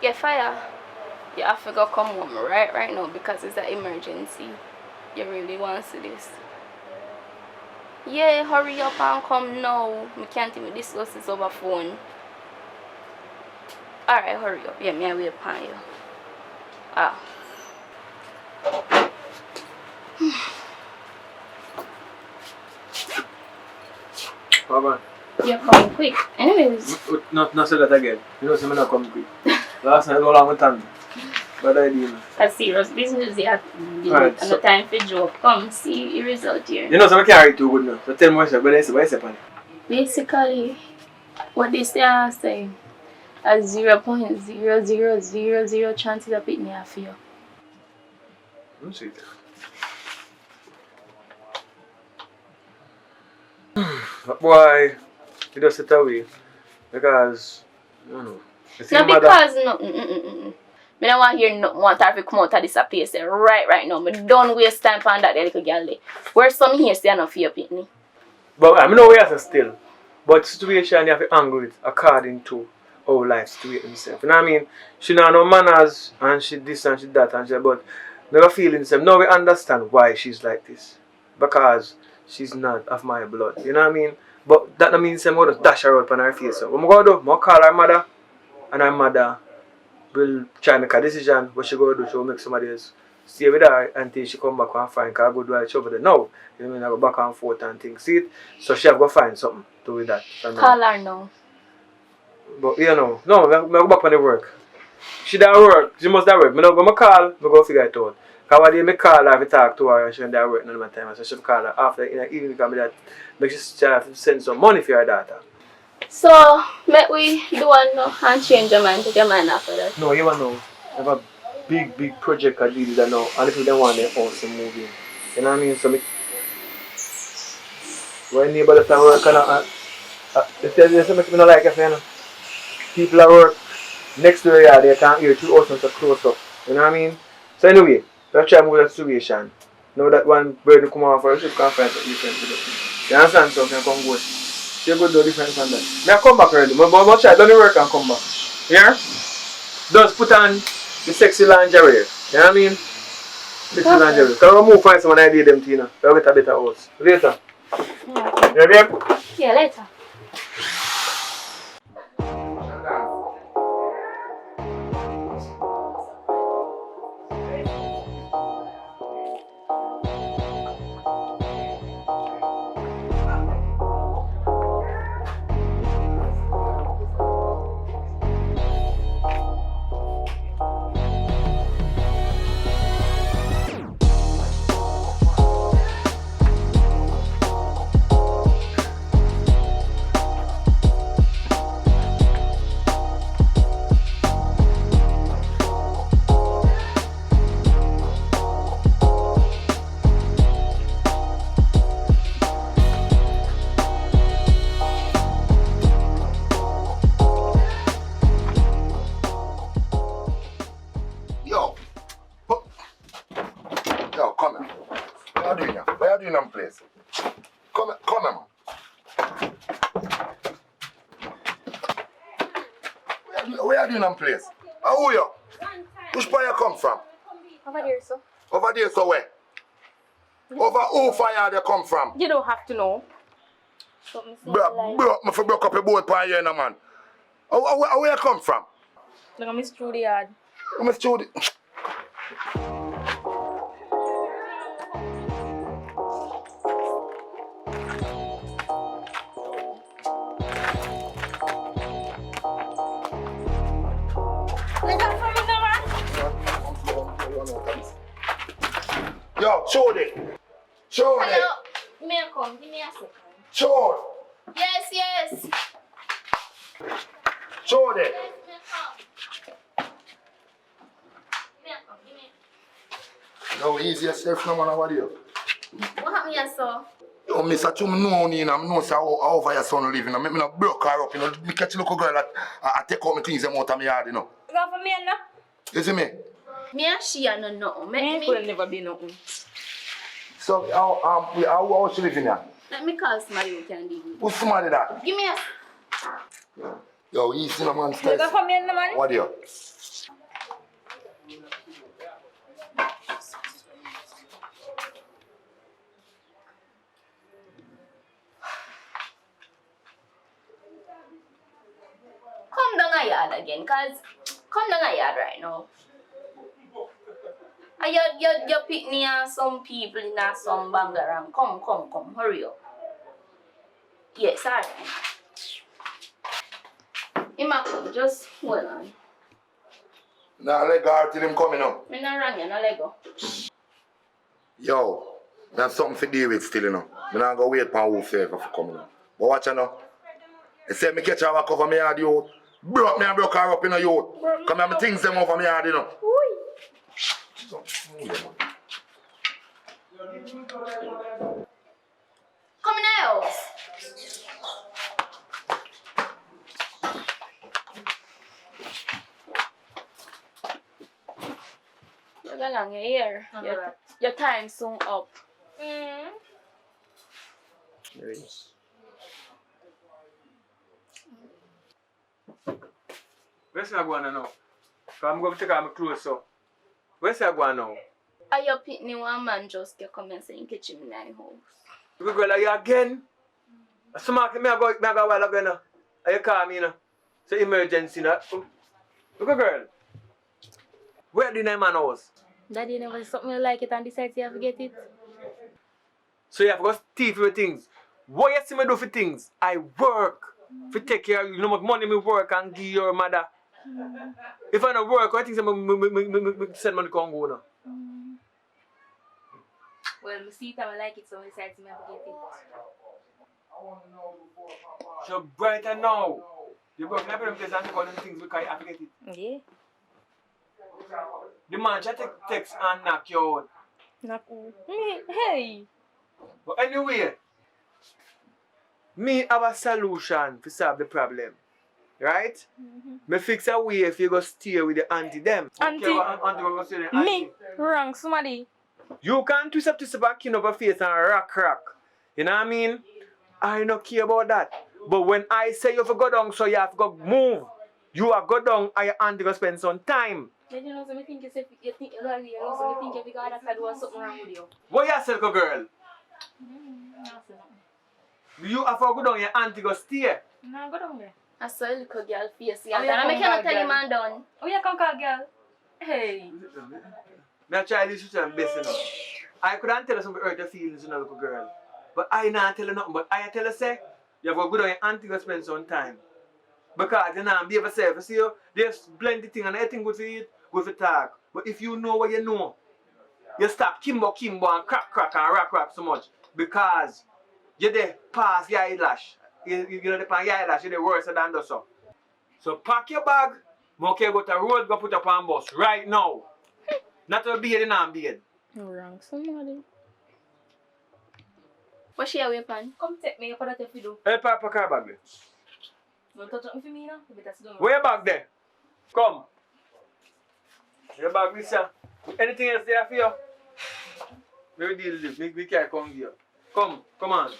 Get fire. You have to go come home right now because it's an emergency. You really want to see this? Yeah, hurry up and come now. We can't even discuss this over phone. Alright, hurry up. Yeah, me I wait upon you. Ah. Papa. You're coming quick. Anyways. Not say that again. You know, I'm not coming quick. Last night, all I'm time. Bad idea. A serious business, you have Right, no time for joke. Come, see your result here. You know, so I can't read too good now. So tell me what I say, Basically, what they say are saying, a 0.0000 chances of it near for you. I'm sweet. Why? You just sit away. Because, I don't know. Not because, no. I don't want to hear nothing want to come out of this place right now. I don't waste time on that little girl there. Where's some here say enough for your pitney? But I know where to still. But situation you have to angle it according to how life situation himself. You know what I mean? She know no manners and she this and she that and she but never feeling himself. Now we understand why she's like this. Because she's not of my blood. You know what I mean? But that don't mean I'm going to dash her out on her face. So what I'm going to do, I'm going to call her mother and her mother will try to make a decision what she going to do. She will make somebody else stay with her until she come back and find her good while she over there. Now, you mean I go back and forth and things. See it? So she have to find something to do with that. Call her now. But you know, no, I go back on the work. She don't work, she must have work. I don't go call, I go figure it out. Because one day I call her, I talk to her and she don't have work none of my time. So she call her after in the evening because that make she have to send some money for her daughter. So, make we do one now and change your mind, take your mind after that. No, you want to know. I have a big project I did that now. And if you don't want the house to move in. You know what I mean? So, when neighbor that work and there's something I don't like it, you know. People at work next to the they can't hear two houses so close up. You know what I mean? So anyway, let's try to move the situation. Now that one bird come off first, you can find something different to do. You understand? So you can come good. You go do different from that. May I come back already? But try done the work and come back. Yeah? Just put on the sexy lingerie. You know what I mean? Sexy lingerie. Because we'll move find someone idea them Tina. We'll get a better house. Later. Yeah, babe? Yeah, later. Yo, come here. What are you doing here? What are you doing in place? Come here, man. Where are you in place? Who are you? Which part you come from? Over there, sir. Over there, so where? Over who fire they come from? You don't have to know. Bro, I broke up a boat by here, man. Where you come from? Look, I'm through the yard. I'm through the... Yo, Jody. Jody. Hello. Give me a come. Give me a second. Jody. Yes. Jody. Yes, me come. Give me. No, easy yourself, no man, over there. What happened here, sir? Yo, Mr. Chum, no, Nina, I know how over your son living. I mean, I broke her up, you know. I catch a little girl that I take out my things out of my yard, you know. Go for me, no? You see me? Me and she are no. Me could never be nothing. So, how she living here? Let me call somebody who can deal with it. Who's somebody that? Give me a... Yo, easy, no man, stress. Go for me, no man. What do you? Come down a yard again, cause come down a yard right now. And you pick me and some people in some bangarang. Come, hurry up. Yes, alright. Imagine, just hold on. Nah, let go till him coming up. Me not wrong, you no let go. Yo, I have something to deal with still, you know. I'm not going to wait for who favor for coming up. But watch you now. I said me catch her walk over my yard, youth. Broke her up in the youth. Come here, my things them over my yard, you know. Come in the house. You're going here. Your time's soon up. Yes. Where's I going now? I'm going to take out my clothes, so. Where's I going now? Are you picking one man just to come and say in kitchen in the house? You go like you again? So me I go a while ago now. Are you call me now? So emergency now. Look a girl. Where do you name man house? Daddy never said something like it and decided you have to get it. So you have to go thief for things. What you see me do for things? I work. For take care of you. You know how much money me work and give your mother. If I don't work, I think I send money to go now. Well, I see it and I like it, so I decided to have to get it. So brighter now. You go to them place and take all them things because you have to get it. Yeah. The man just take text and knock you out. Knock who? Me? Hey. But anyway, me have a solution to solve the problem. Right? Me fix a way if you go stay with the auntie them. Auntie? Auntie go stay with the auntie. Me? Wrong, somebody. You can't twist up and kin up your face and rock. You know what I mean? I don't care about that. But when I say you have to go down, so you have to go move. You have to go down and your auntie go spend some time. Then you know, so I think you think you know, so I think you got that do something wrong with you. What you say, girl? You have to go down, your auntie go stay. No, go down there. I saw a little girl face. And I cannot tell him man down. Oh, you come call girl. Hey. Me try this to best, you know. I couldn't tell her some hurt your feelings, you know, little girl. But I not tell her nothing. But I tell her, say, you have to go down your auntie go spend some time. Because you know, be yourself. You see, there's plenty things and anything good to eat, good to talk. But if you know what you know, you stop kimbo and crack and rock so much. Because you're there past your eyelash. You know, the pan your eyelash, you're the worse than that. So pack your bag, okay, go to the road, go put up on bus right now. Not to be in and bed. Wrong, somebody. What's your weapon? Come take me, you put that if you do. Hey, Papa, car bag there. Don't touch me for me now. You better sit down. Where your bag there? Come. Your bag, mister. Anything else there for you? Maybe deal with this. We can't come here. Come on.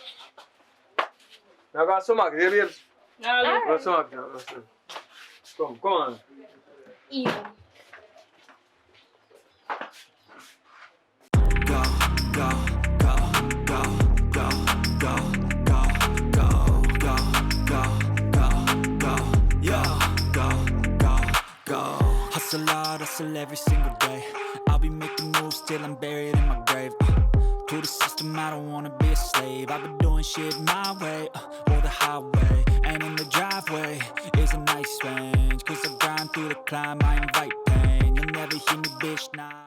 Now got some mag, babes. No, got some mag now. Come on. Ew. Hustle hard, hustle every single day. I'll be making moves till I'm buried in my grave. To the system, I don't wanna be a slave. I've been doing shit my way, or the highway. And in the driveway is a nice range. Cause I grind through the climb, I invite pain. You'll never hear me, bitch, nah.